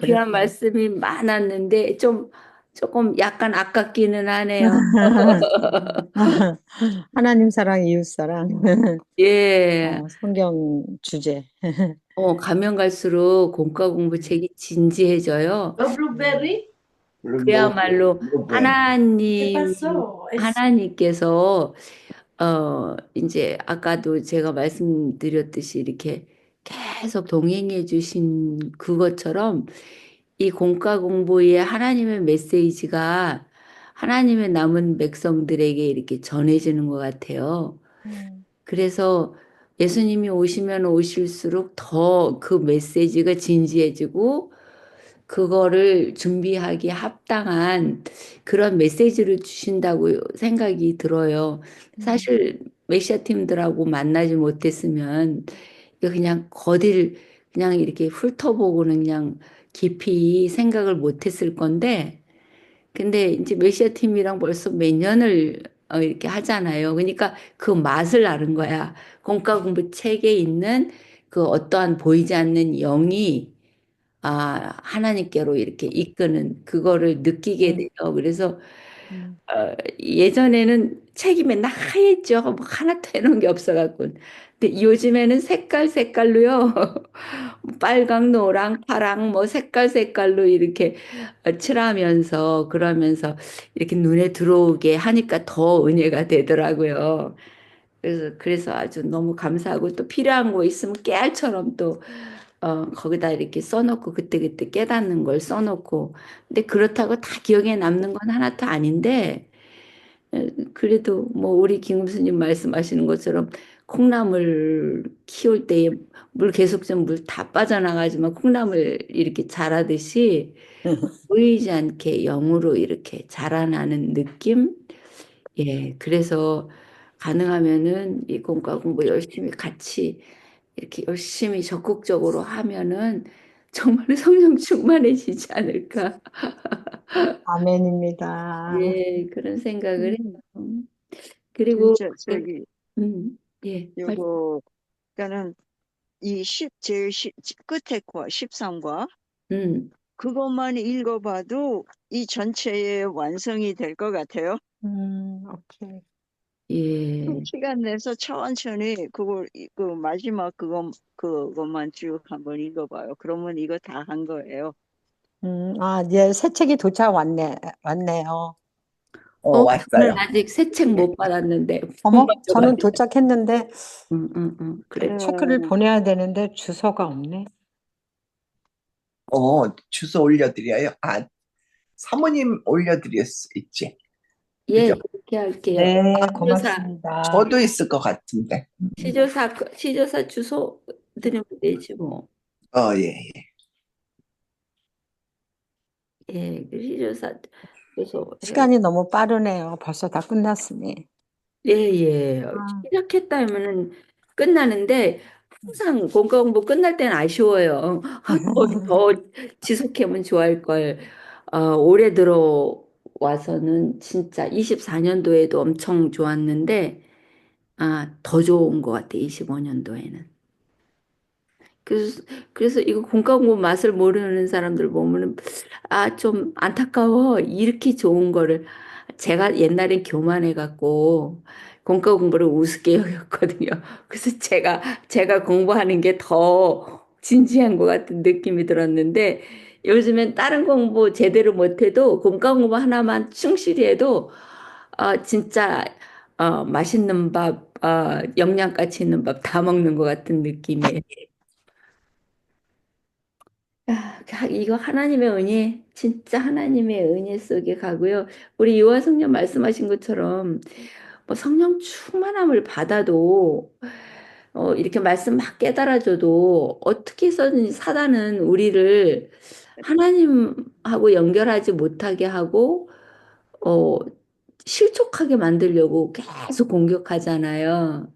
귀한 그랬어요. 말씀이 많았는데, 조금 약간 아깝기는 하네요. 하나님 사랑, 이웃 사랑, 예, 성경 주제. 가면 갈수록 공과 공부 책이 진지해져요. 그야말로 하나님께서 이제 아까도 제가 말씀드렸듯이 이렇게 계속 동행해 주신 그것처럼 이 공과 공부의 하나님의 메시지가 하나님의 남은 백성들에게 이렇게 전해지는 것 같아요. 그래서 예수님이 오시면 오실수록 더 그 메시지가 진지해지고 그거를 준비하기에 합당한 그런 메시지를 주신다고 생각이 들어요. 사실 메시아 팀들하고 만나지 못했으면 이거 그냥 그냥 이렇게 훑어보고는 그냥 깊이 생각을 못했을 건데, 근데 이제 메시아 팀이랑 벌써 몇 년을 이렇게 하잖아요. 그러니까 그 맛을 아는 거야. 공과 공부 책에 있는 그 어떠한 보이지 않는 영이 하나님께로 이렇게 이끄는 그거를 느끼게 돼요. 그래서 예전에는 책이 맨날 하얘죠. 뭐 하나도 해놓은 게 없어갖고. 근데 요즘에는 색깔로요. 빨강, 노랑, 파랑, 뭐 색깔로 이렇게 칠하면서 그러면서 이렇게 눈에 들어오게 하니까 더 은혜가 되더라고요. 그래서 아주 너무 감사하고 또 필요한 거 있으면 깨알처럼 또 거기다 이렇게 써놓고 그때그때 깨닫는 걸 써놓고 근데 그렇다고 다 기억에 남는 건 하나도 아닌데 그래도 뭐 우리 김금수님 말씀하시는 것처럼 콩나물 키울 때에 물 계속 좀 물 다 빠져나가지만 콩나물 이렇게 자라듯이 보이지 않게 영으로 이렇게 자라나는 느낌? 예, 그래서 가능하면은 이 공과 공부 열심히 같이 이렇게 열심히 적극적으로 하면은 정말 성령 충만해지지 않을까. 아멘입니다. 예, 그런 생각을 음, 해요. 그리고 진짜 예, 요거 그러니까는 제일 끝에 과 13과 음, 그것만 읽어봐도 이 전체의 완성이 될 것 같아요. 오케이. 예, 시간 내서 천천히 그 마지막 그것만 쭉 한번 읽어봐요. 그러면 이거 다 한 거예요. 이제 새 책이 왔네요. 저는 왔어요. 아직 새 책 못 받았는데 못 어머, 저는 가져가요. 도착했는데 그래. 체크를 보내야 되는데 주소가 없네. 주소 올려드려요. 사모님 올려드릴 수 있지. 예, 그죠? 그렇게 할게요. 네, 시조사, 고맙습니다. 저도 있을 것 같은데. 시조사 주소 드리면 되지 뭐. 예, 예. 예, 그래서 시간이 너무 빠르네요. 벌써 다 끝났으니. 예, 예. 아, 시작했다면은 끝나는데 항상 본과 공부 끝날 때는 아쉬워요. 아, 더 지속하면 좋아할 걸. 올해 들어와서는 진짜 24년도에도 엄청 좋았는데, 더 좋은 것 같아, 25년도에는. 그래서, 그래서 이거 본과 공부 맛을 모르는 사람들 보면은, 좀 안타까워. 이렇게 좋은 거를. 제가 옛날에 교만해갖고, 공과 공부를 우습게 여겼거든요. 그래서 제가 공부하는 게 더 진지한 것 같은 느낌이 들었는데, 요즘엔 다른 공부 제대로 못해도, 공과 공부 하나만 충실히 해도, 진짜, 맛있는 밥, 영양가치 있는 밥 다 먹는 것 같은 느낌이에요. 이거 하나님의 은혜, 진짜 하나님의 은혜 속에 가고요. 우리 요한성령 말씀하신 것처럼 뭐 성령 충만함을 받아도 이렇게 말씀 막 깨달아줘도 어떻게 해서든 사단은 우리를 하나님하고 연결하지 못하게 하고 어, 실족하게 만들려고 계속 공격하잖아요.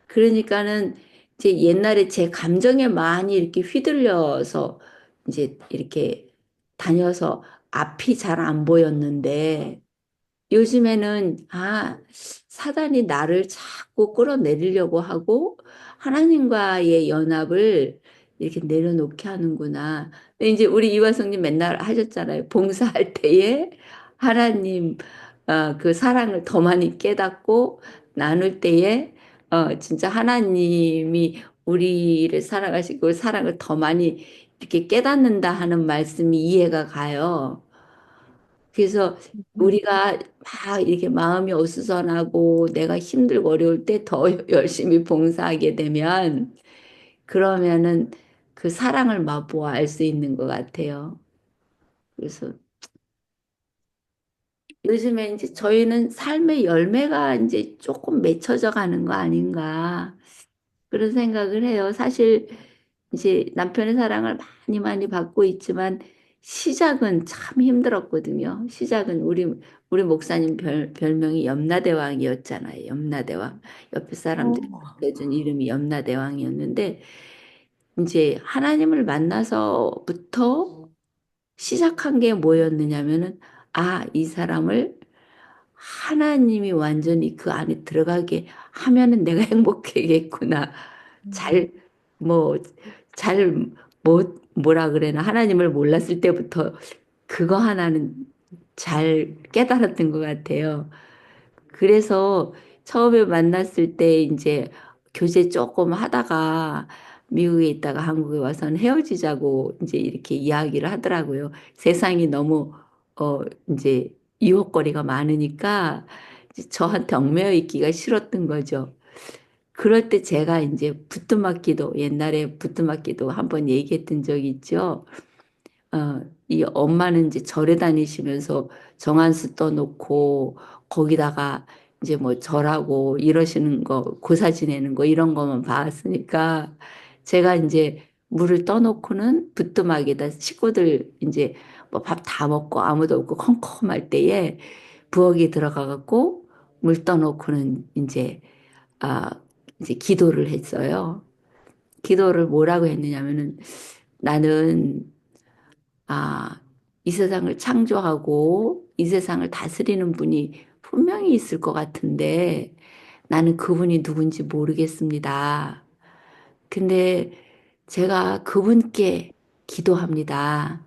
그러니까는 이제 옛날에 제 감정에 많이 이렇게 휘둘려서 이제 이렇게 다녀서 앞이 잘 안 보였는데 요즘에는 사단이 나를 자꾸 끌어내리려고 하고 하나님과의 연합을 이렇게 내려놓게 하는구나. 근데 이제 우리 이화성님 맨날 하셨잖아요. 봉사할 때에 하나님 그 사랑을 더 많이 깨닫고 나눌 때에 진짜 하나님이 우리를 사랑하시고 사랑을 더 많이 이렇게 깨닫는다 하는 말씀이 이해가 가요. 그래서 우리가 막 이렇게 마음이 어수선하고 내가 힘들고 어려울 때 더 열심히 봉사하게 되면 그러면은 그 사랑을 맛보아 알 수 있는 것 같아요. 그래서 요즘에 이제 저희는 삶의 열매가 이제 조금 맺혀져 가는 거 아닌가 그런 생각을 해요. 사실 이제 남편의 사랑을 많이 많이 받고 있지만 시작은 참 힘들었거든요. 시작은 우리 목사님 별명이 염라대왕이었잖아요. 염라대왕. 옆에 사람들이 어, 내준 이름이 염라대왕이었는데 이제 하나님을 만나서부터 시작한 게 뭐였느냐면은 이 사람을 하나님이 완전히 그 안에 들어가게 하면은 내가 행복해겠구나. 잘, 뭐, 뭐라 그래나. 하나님을 몰랐을 때부터 그거 하나는 잘 깨달았던 것 같아요. 그래서 처음에 만났을 때 이제 교제 조금 하다가 미국에 있다가 한국에 와서는 헤어지자고 이제 이렇게 이야기를 하더라고요. 세상이 너무 어 이제 유혹거리가 많으니까 이제 저한테 얽매여 있기가 싫었던 거죠. 그럴 때 제가 이제 부뚜막기도 옛날에 부뚜막기도 한번 얘기했던 적이 있죠. 이 엄마는 이제 절에 다니시면서 정한수 떠놓고 거기다가 이제 뭐 절하고 이러시는 거, 고사 지내는 거 이런 거만 봤으니까 제가 이제 물을 떠놓고는 부뚜막에다 식구들 이제 뭐 밥 다 먹고 아무도 없고 컴컴할 때에 부엌에 들어가 갖고 물 떠놓고는 아, 이제 기도를 했어요. 기도를 뭐라고 했느냐면은 나는 이 세상을 창조하고 이 세상을 다스리는 분이 분명히 있을 것 같은데 나는 그분이 누군지 모르겠습니다. 근데 제가 그분께 기도합니다.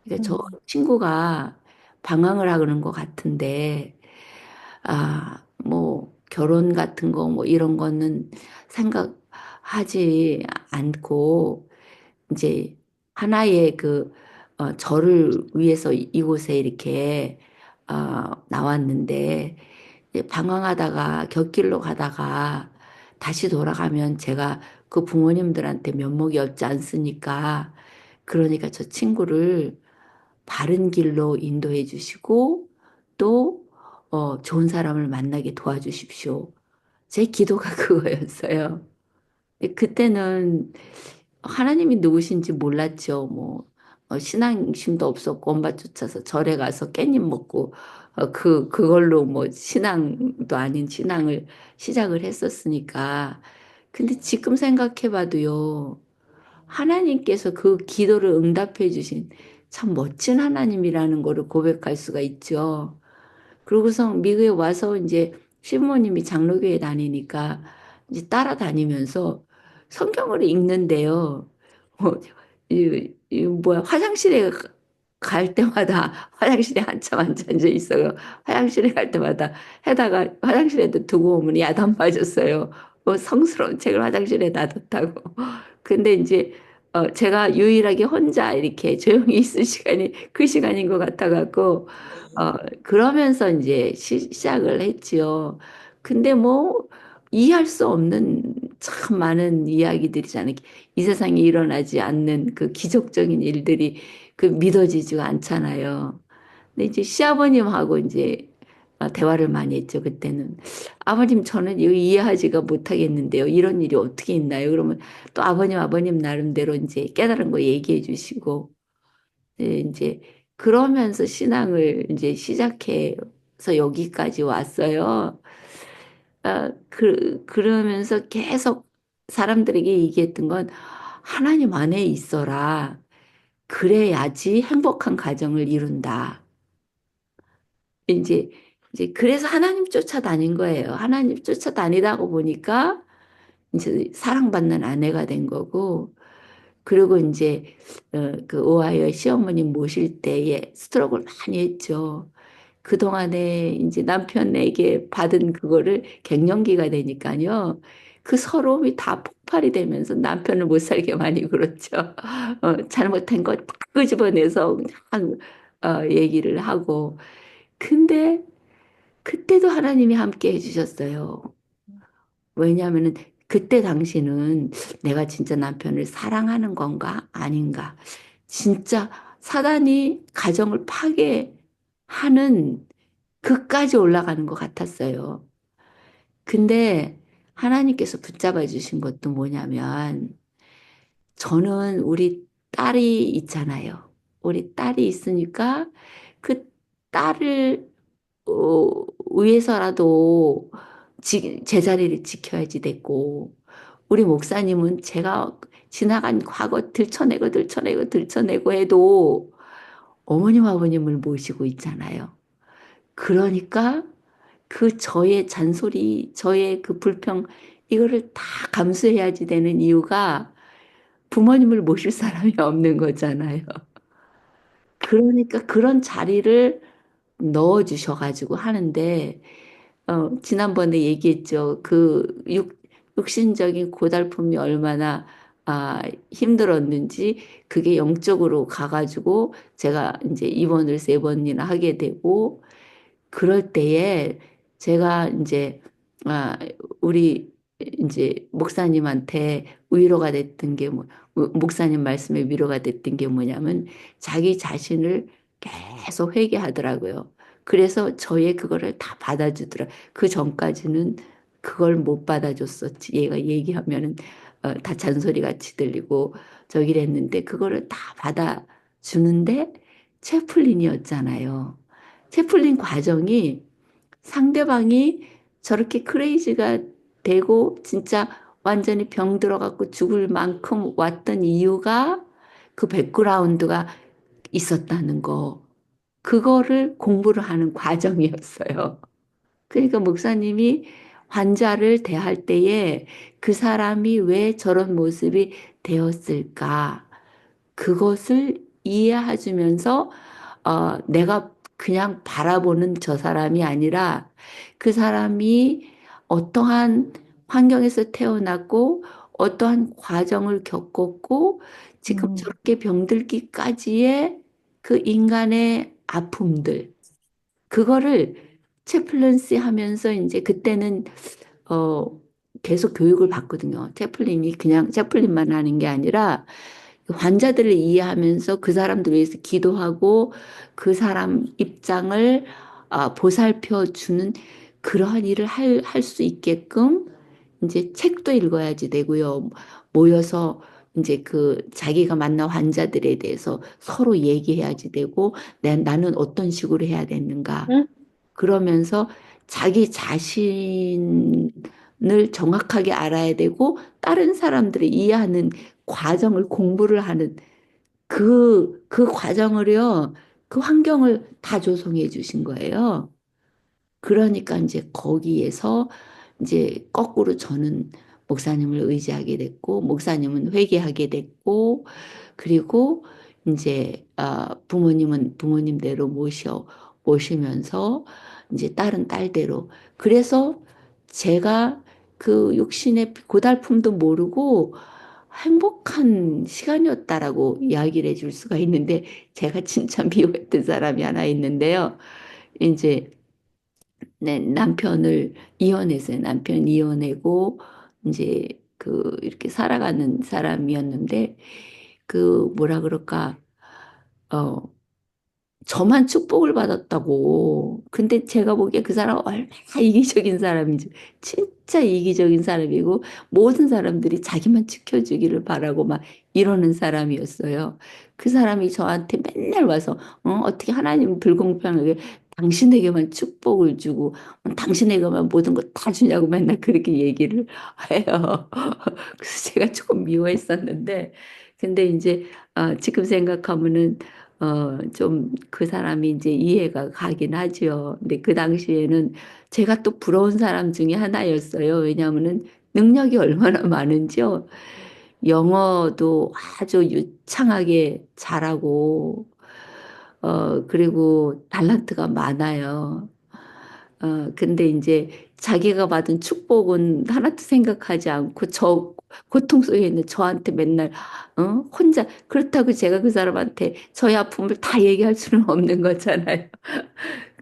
그러니까 저 친구가 방황을 하는 것 같은데, 뭐, 결혼 같은 거 뭐 이런 거는 생각하지 않고, 이제 하나의 저를 위해서 이곳에 이렇게 나왔는데 이제 방황하다가 곁길로 가다가 다시 돌아가면 제가 그 부모님들한테 면목이 없지 않습니까? 그러니까 저 친구를 바른 길로 인도해 주시고 또 좋은 사람을 만나게 도와주십시오. 제 기도가 그거였어요. 근데 그때는 하나님이 누구신지 몰랐죠. 뭐 신앙심도 없었고 엄마 쫓아서 절에 가서 깻잎 먹고 그걸로 뭐 신앙도 아닌 신앙을 시작을 했었으니까. 근데 지금 생각해봐도요. 하나님께서 그 기도를 응답해 주신 참 멋진 하나님이라는 거를 고백할 수가 있죠. 그러고서 미국에 와서 이제 시부모님이 장로교회 다니니까 이제 따라다니면서 성경을 읽는데요. 어, 뭐야, 화장실에 갈 때마다 화장실에 한참 앉아 있어요. 화장실에 갈 때마다 해다가 화장실에도 두고 오면 야단 맞았어요. 성스러운 책을 화장실에 놔뒀다고. 근데 이제 제가 유일하게 혼자 이렇게 조용히 있을 시간이 그 시간인 것 같아갖고 어, 그러면서 이제 시작을 했지요. 근데 뭐 이해할 수 없는 참 많은 이야기들이잖아요. 이 세상에 일어나지 않는 그 기적적인 일들이 그 믿어지지가 않잖아요. 근데 이제 시아버님하고 이제 대화를 많이 했죠. 그때는 아버님 저는 이거 이해하지가 못하겠는데요. 이런 일이 어떻게 있나요? 그러면 또 아버님 나름대로 이제 깨달은 거 얘기해 주시고 네, 이제 그러면서 신앙을 이제 시작해서 여기까지 왔어요. 그러면서 계속 사람들에게 얘기했던 건 하나님 안에 있어라. 그래야지 행복한 가정을 이룬다. 이제 그래서 하나님 쫓아다닌 거예요. 하나님 쫓아다니다가 보니까 이제 사랑받는 아내가 된 거고, 그리고 이제 그 오하이오 시어머님 모실 때에 스트로크를 많이 했죠. 그동안에 이제 남편에게 받은 그거를 갱년기가 되니까요. 그 서러움이 다 폭발이 되면서 남편을 못 살게 많이 그렇죠. 잘못한 거 다 끄집어내서 그냥 얘기를 하고. 근데 그때도 하나님이 함께 해주셨어요. 왜냐하면은 그때 당시는 내가 진짜 남편을 사랑하는 건가 아닌가. 진짜 사단이 가정을 파괴하는 그까지 올라가는 것 같았어요. 근데 하나님께서 붙잡아 주신 것도 뭐냐면 저는 우리 딸이 있잖아요. 우리 딸이 있으니까 그 딸을 위해서라도 제자리를 지켜야지 됐고 우리 목사님은 제가 지나간 과거 들춰내고 해도 어머님 아버님을 모시고 있잖아요. 그러니까 그 저의 잔소리, 저의 그 불평, 이거를 다 감수해야지 되는 이유가 부모님을 모실 사람이 없는 거잖아요. 그러니까 그런 자리를 넣어주셔가지고 하는데, 지난번에 얘기했죠. 육신적인 고달픔이 얼마나 힘들었는지, 그게 영적으로 가가지고 제가 이제 입원을 3번이나 하게 되고, 그럴 때에 제가 이제 아 우리 이제 목사님한테 위로가 됐던 게 목사님 말씀에 위로가 됐던 게 뭐냐면 자기 자신을 계속 회개하더라고요. 그래서 저의 그거를 다 받아주더라. 그 전까지는 그걸 못 받아줬었지. 얘가 얘기하면은 다 잔소리 같이 들리고 저기랬는데 그거를 다 받아주는데 채플린이었잖아요. 채플린 과정이 상대방이 저렇게 크레이지가 되고 진짜 완전히 병 들어갖고 죽을 만큼 왔던 이유가 그 백그라운드가 있었다는 거. 그거를 공부를 하는 과정이었어요. 그러니까 목사님이 환자를 대할 때에 그 사람이 왜 저런 모습이 되었을까? 그것을 이해해주면서 내가 그냥 바라보는 저 사람이 아니라 그 사람이 어떠한 환경에서 태어났고 어떠한 과정을 겪었고 지금 저렇게 병들기까지의 그 인간의 아픔들 그거를 채플런시 하면서 이제 그때는 어 계속 교육을 받거든요. 채플린이 그냥 채플린만 하는 게 아니라 환자들을 이해하면서 그 사람들 위해서 기도하고 그 사람 입장을 보살펴 주는 그러한 일을 할 수 있게끔 이제 책도 읽어야지 되고요. 모여서 이제 그 자기가 만난 환자들에 대해서 서로 얘기해야지 되고 나는 어떤 식으로 해야 되는가 응? 그러면서 자기 자신을 정확하게 알아야 되고 다른 사람들을 이해하는 과정을 공부를 하는 그 과정을요, 그 환경을 다 조성해 주신 거예요. 그러니까 이제 거기에서 이제 거꾸로 저는 목사님을 의지하게 됐고, 목사님은 회개하게 됐고, 그리고 이제 부모님은 부모님대로 모시면서 이제 딸은 딸대로. 그래서 제가 그 육신의 고달픔도 모르고 행복한 시간이었다라고 이야기를 해줄 수가 있는데 제가 진짜 미워했던 사람이 하나 있는데요. 이제 네, 남편을 이혼했어요. 남편 이혼하고 이제 그 이렇게 살아가는 사람이었는데 그 뭐라 그럴까 어 저만 축복을 받았다고. 근데 제가 보기에 그 사람은 얼마나 이기적인 사람인지, 진짜 이기적인 사람이고, 모든 사람들이 자기만 지켜주기를 바라고 막 이러는 사람이었어요. 그 사람이 저한테 맨날 와서, 어떻게 하나님 불공평하게 당신에게만 축복을 주고, 당신에게만 모든 것 다 주냐고 맨날 그렇게 얘기를 해요. 그래서 제가 조금 미워했었는데, 근데 이제, 지금 생각하면은, 좀 그 사람이 이제 이해가 가긴 하죠. 근데 그 당시에는 제가 또 부러운 사람 중에 하나였어요. 왜냐하면은 능력이 얼마나 많은지요. 영어도 아주 유창하게 잘하고, 그리고 탤런트가 많아요. 근데 이제 자기가 받은 축복은 하나도 생각하지 않고 저 고통 속에 있는 저한테 맨날 혼자 그렇다고 제가 그 사람한테 저의 아픔을 다 얘기할 수는 없는 거잖아요.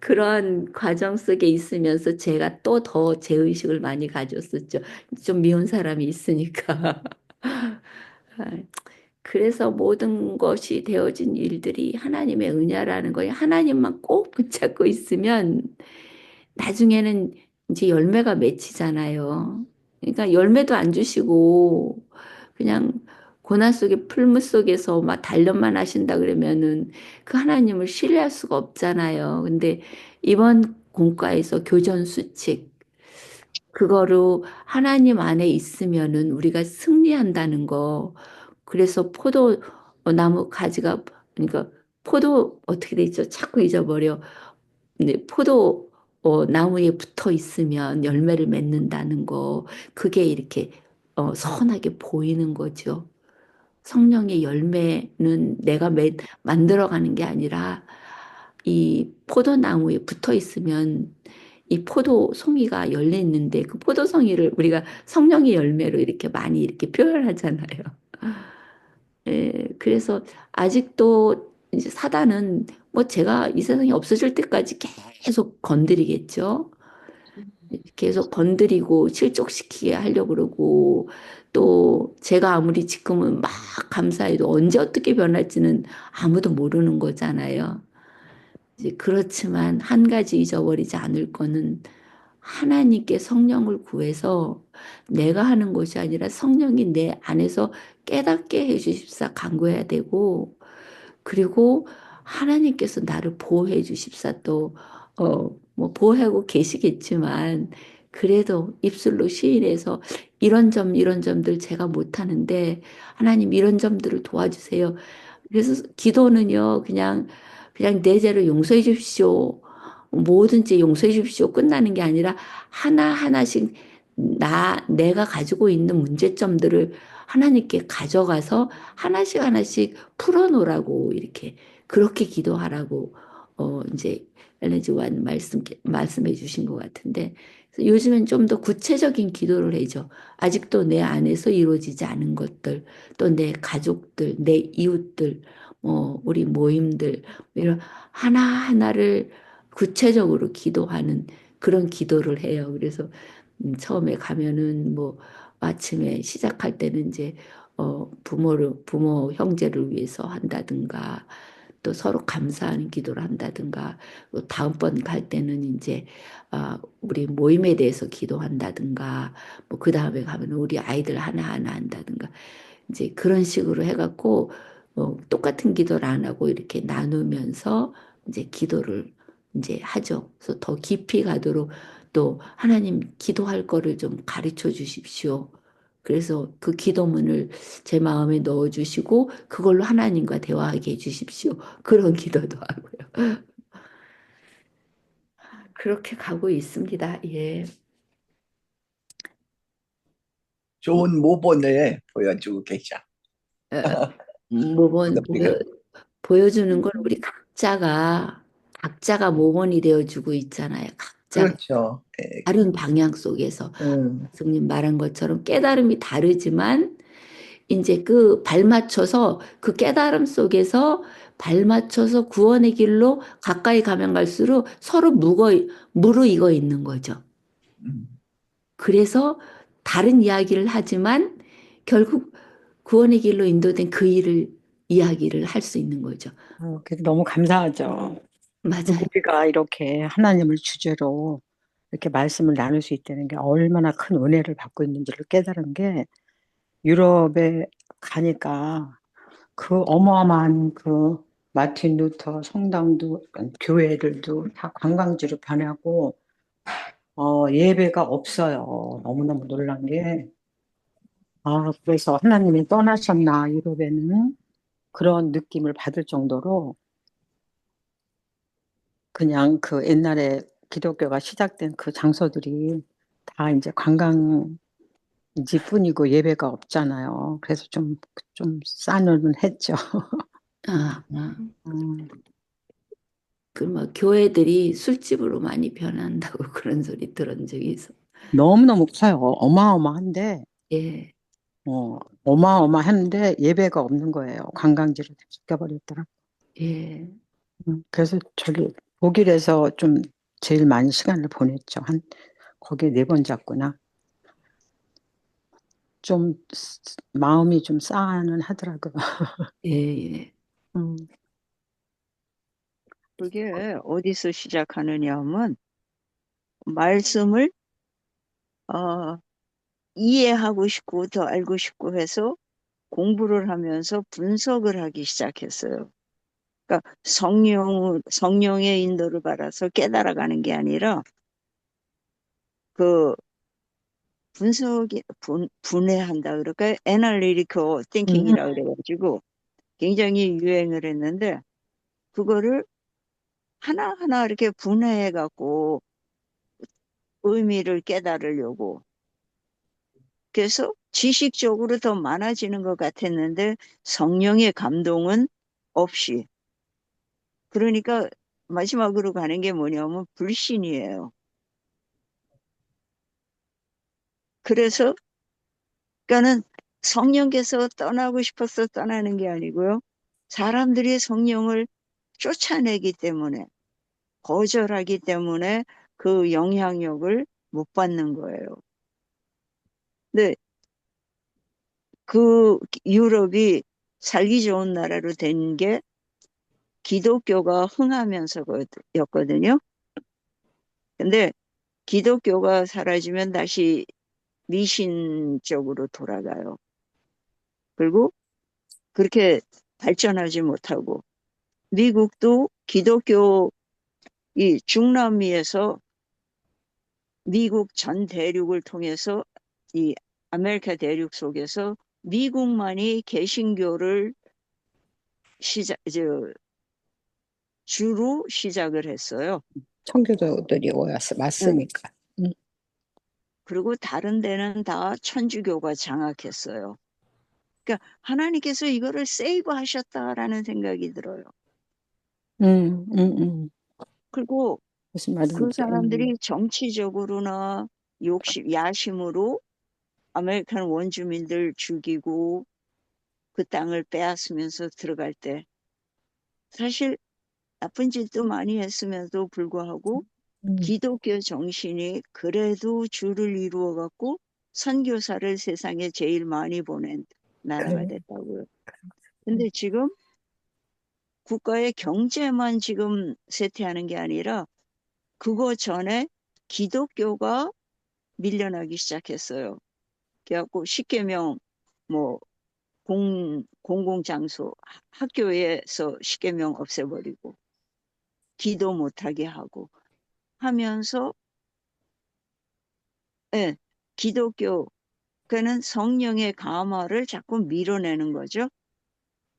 그러한 과정 속에 있으면서 제가 또 더 죄의식을 많이 가졌었죠. 좀 미운 사람이 있으니까. 그래서 모든 것이 되어진 일들이 하나님의 은혜라는 거예요. 하나님만 꼭 붙잡고 있으면 나중에는 이제 열매가 맺히잖아요. 그러니까 열매도 안 주시고 그냥 고난 속에 풀무 속에서 막 단련만 하신다 그러면은 그 하나님을 신뢰할 수가 없잖아요. 근데 이번 공과에서 교전 수칙 그거로 하나님 안에 있으면은 우리가 승리한다는 거. 그래서 포도 나무 가지가 그러니까 포도 어떻게 돼 있죠? 자꾸 잊어버려. 근데 포도 나무에 붙어 있으면 열매를 맺는다는 거, 그게 이렇게 선하게 보이는 거죠. 성령의 열매는 내가 만들어가는 게 아니라 이 포도나무에 붙어 있으면 이 포도 송이가 열려 있는데 그 포도 송이를 우리가 성령의 열매로 이렇게 많이 이렇게 표현하잖아요. 예, 그래서 아직도 이제 사단은 뭐 제가 이 세상이 없어질 때까지 계속 건드리겠죠. 계속 건드리고 실족시키게 하려고 그러고 또 제가 아무리 지금은 막 감사해도 언제 어떻게 변할지는 아무도 모르는 거잖아요. 이제 그렇지만 한 가지 잊어버리지 않을 거는 하나님께 성령을 구해서 내가 하는 것이 아니라 성령이 내 안에서 깨닫게 해주십사 간구해야 되고 그리고 하나님께서 나를 보호해 주십사 또, 뭐 보호하고 계시겠지만, 그래도 입술로 시인해서 이런 점들 제가 못하는데, 하나님 이런 점들을 도와주세요. 그래서 기도는요, 그냥 내 죄를 용서해 주십시오. 뭐든지 용서해 주십시오. 끝나는 게 아니라 하나하나씩 내가 가지고 있는 문제점들을 하나님께 가져가서 하나씩 하나씩 풀어놓으라고 이렇게 그렇게 기도하라고 이제 엘렌지 완 말씀해 주신 것 같은데 요즘엔 좀 더 구체적인 기도를 해죠. 아직도 내 안에서 이루어지지 않은 것들, 또 내 가족들, 내 이웃들, 우리 모임들 이런 하나하나를 구체적으로 기도하는 그런 기도를 해요. 그래서 처음에 가면은 뭐 아침에 시작할 때는 이제 부모 형제를 위해서 한다든가 또 서로 감사하는 기도를 한다든가 또 다음번 갈 때는 이제 우리 모임에 대해서 기도한다든가 뭐 그 다음에 가면 우리 아이들 하나하나 한다든가 이제 그런 식으로 해갖고 똑같은 기도를 안 하고 이렇게 나누면서 이제 기도를 이제 하죠. 그래서 더 깊이 가도록 또 하나님 기도할 거를 좀 가르쳐 주십시오. 그래서 그 기도문을 제 마음에 넣어 주시고 그걸로 하나님과 대화하게 해 주십시오. 그런 기도도 하고요. 그렇게 가고 있습니다. 예. 좋은 모본을 보여주고 계셔. 모범 우리가 보여주는 건 우리 각자가 모범이 되어주고 있잖아요. 각자가 그렇죠. 예. 다른 방향 속에서 스님 말한 것처럼 깨달음이 다르지만 이제 그 발맞춰서 그 깨달음 속에서 발맞춰서 구원의 길로 가까이 가면 갈수록 서로 무르익어 있는 거죠. 음. 그래서 다른 이야기를 하지만 결국 구원의 길로 인도된 그 이야기를 할 수 있는 거죠. 그래서 너무 감사하죠. 맞아요. 우리가 이렇게 하나님을 주제로 이렇게 말씀을 나눌 수 있다는 게 얼마나 큰 은혜를 받고 있는지를 깨달은 게 유럽에 가니까 그 어마어마한 그 마틴 루터 성당도 교회들도 다 관광지로 변하고 예배가 없어요. 너무너무 놀란 게 그래서 하나님이 떠나셨나 유럽에는 그런 느낌을 받을 정도로 그냥 그 옛날에 기독교가 시작된 그 장소들이 다 이제 관광지뿐이고 예배가 없잖아요. 그래서 좀 싸늘은 했죠. 아, 음, 그뭐 교회들이 술집으로 많이 변한다고 그런 소리 들은 적이 있어. 너무너무 커요. 어마어마한데, 예, 어마어마한데 예배가 없는 거예요. 관광지로 바뀌어버렸더라. 예, 그래서 저기 독일에서 좀 제일 많이 시간을 보냈죠. 거기에 4번 잤구나. 좀 마음이 좀 싸는 하더라고요. 예, 예. 음, 그게 어디서 시작하느냐 하면 말씀을 어, 이해하고 싶고 더 알고 싶고 해서 공부를 하면서 분석을 하기 시작했어요. 그러니까 성령의 인도를 받아서 깨달아가는 게 아니라 그 분해한다 그럴까요? 애널리티컬 음, 띵킹이라고 그래가지고 굉장히 유행을 했는데 그거를 하나하나 이렇게 분해해갖고 의미를 깨달으려고 그래서 지식적으로 더 많아지는 것 같았는데 성령의 감동은 없이 그러니까 마지막으로 가는 게 뭐냐면 불신이에요. 그래서 그러니까는 성령께서 떠나고 싶어서 떠나는 게 아니고요. 사람들이 성령을 쫓아내기 때문에 거절하기 때문에 그 영향력을 못 받는 거예요. 근데 그 유럽이 살기 좋은 나라로 된 게 기독교가 흥하면서였거든요. 근데 기독교가 사라지면 다시 미신 쪽으로 돌아가요. 그리고 그렇게 발전하지 못하고 미국도 기독교 이 중남미에서 미국 전 대륙을 통해서 이 아메리카 대륙 속에서 미국만이 개신교를 주로 시작을 했어요. 청교도들이 응. 왔으니까. 그리고 다른 데는 다 천주교가 장악했어요. 그러니까 하나님께서 이거를 세이브 하셨다라는 생각이 들어요. 그리고 무슨 그 말인지. 사람들이 정치적으로나 야심으로 아메리칸 원주민들 죽이고 그 땅을 빼앗으면서 들어갈 때 사실 나쁜 짓도 많이 했음에도 불구하고 기독교 정신이 그래도 주를 이루어 갖고 선교사를 세상에 제일 많이 보낸 나라가 그래. 됐다고요. 근데 지금 국가의 경제만 지금 쇠퇴하는 게 아니라 그거 전에 기독교가 밀려나기 시작했어요. 그래갖고 십계명 뭐 공공장소, 학교에서 십계명 없애버리고 기도 못하게 하고 하면서, 예, 기독교, 그는 성령의 감화를 자꾸 밀어내는 거죠.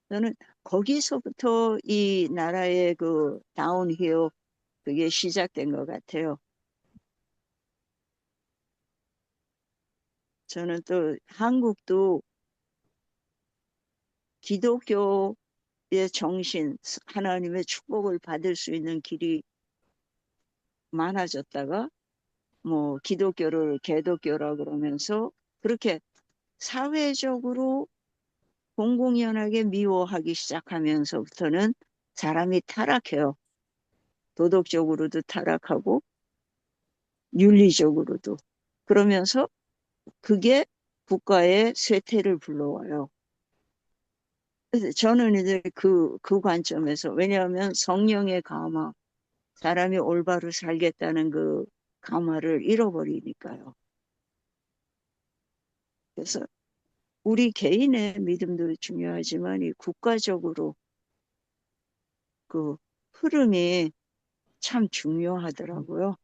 저는 거기서부터 이 나라의 그 다운힐, 그게 시작된 것 같아요. 저는 또 한국도 기독교의 정신, 하나님의 축복을 받을 수 있는 길이 많아졌다가 뭐 기독교를 개독교라 그러면서 그렇게 사회적으로 공공연하게 미워하기 시작하면서부터는 사람이 타락해요. 도덕적으로도 타락하고 윤리적으로도. 그러면서 그게 국가의 쇠퇴를 불러와요. 그래서 저는 이제 그 관점에서, 왜냐하면 성령의 감화, 사람이 올바로 살겠다는 그 감화를 잃어버리니까요. 그래서 우리 개인의 믿음도 중요하지만 이 국가적으로 그 흐름이 참 중요하더라고요.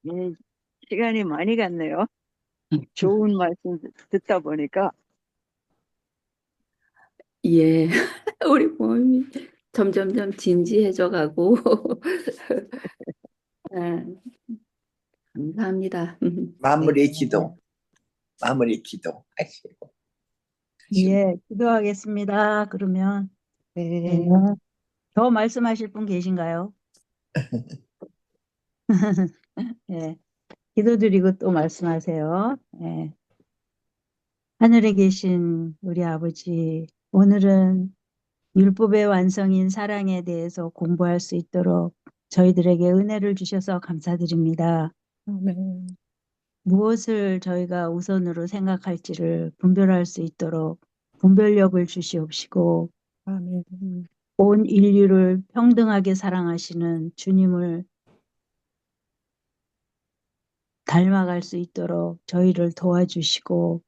예, 시간이 많이 갔네요. 좋은 말씀 듣다 보니까. 예, 우리 모임이 점점점 진지해져 가고 아, 감사합니다. 마무리 네. 기도, 마무리 기도 하시고. 예, 기도하겠습니다. 그러면 네. 네. 더 말씀하실 분 계신가요? 예, 기도드리고 또 말씀하세요. 예. 하늘에 계신 우리 아버지, 오늘은 율법의 완성인 사랑에 대해서 공부할 수 있도록 저희들에게 은혜를 주셔서 감사드립니다. 아멘. 무엇을 저희가 우선으로 생각할지를 분별할 수 있도록 분별력을 주시옵시고 아멘. 온 인류를 평등하게 사랑하시는 주님을 닮아갈 수 있도록 저희를 도와주시고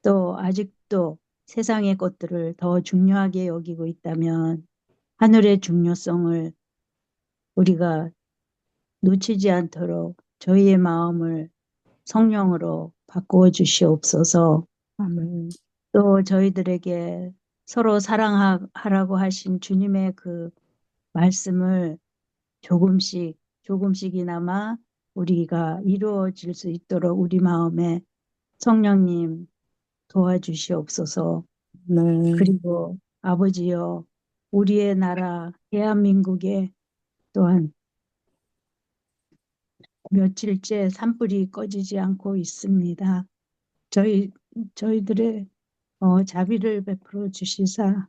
또 아직도 세상의 것들을 더 중요하게 여기고 있다면 하늘의 중요성을 우리가 놓치지 않도록 저희의 마음을 성령으로 바꾸어 주시옵소서. 아멘. 또 저희들에게 서로 사랑하라고 하신 주님의 그 말씀을 조금씩이나마 우리가 이루어질 수 있도록 우리 마음에 성령님 도와주시옵소서. 네. 그리고 아버지여, 우리의 나라 대한민국에 또한 며칠째 산불이 꺼지지 않고 있습니다. 저희들의 자비를 베풀어 주시사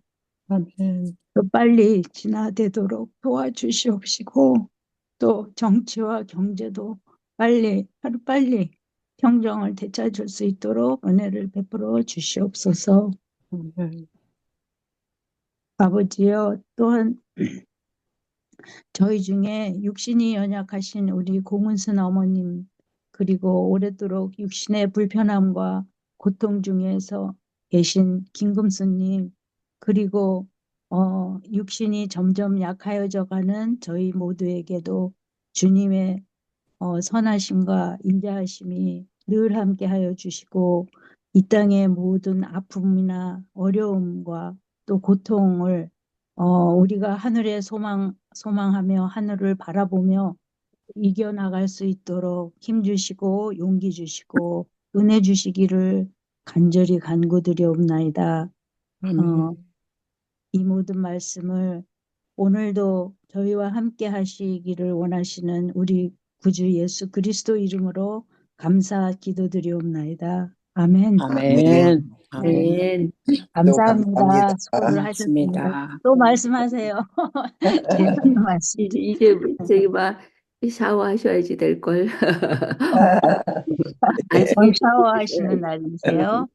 아멘. 또 빨리 진화되도록 도와주시옵시고 또 정치와 경제도 하루빨리 평정을 되찾을 수 있도록 은혜를 베풀어 주시옵소서. 아멘. 아버지여, 또한 저희 중에 육신이 연약하신 우리 공은순 어머님, 그리고 오래도록 육신의 불편함과 고통 중에서 계신 김금수님, 그리고 육신이 점점 약하여져 가는 저희 모두에게도 주님의 선하심과 인자하심이 늘 함께하여 주시고 이 땅의 모든 아픔이나 어려움과 또 고통을 우리가 하늘에 소망하며 하늘을 바라보며 이겨나갈 수 있도록 힘 주시고 용기 주시고 은혜 주시기를 간절히 간구드리옵나이다. 아멘. 이 모든 말씀을 오늘도 저희와 함께 하시기를 원하시는 우리 구주 예수 그리스도 이름으로 감사 기도드리옵나이다. 아멘. 아멘. 아멘. 네, 또 감사합니다. 감사합니다. 수고를 하셨습니다. 고맙습니다. 또 말씀하세요. 재밌는 말씀. 이제 저기 막 샤워하셔야지 될 걸. 안식일 샤워하시는 날이세요?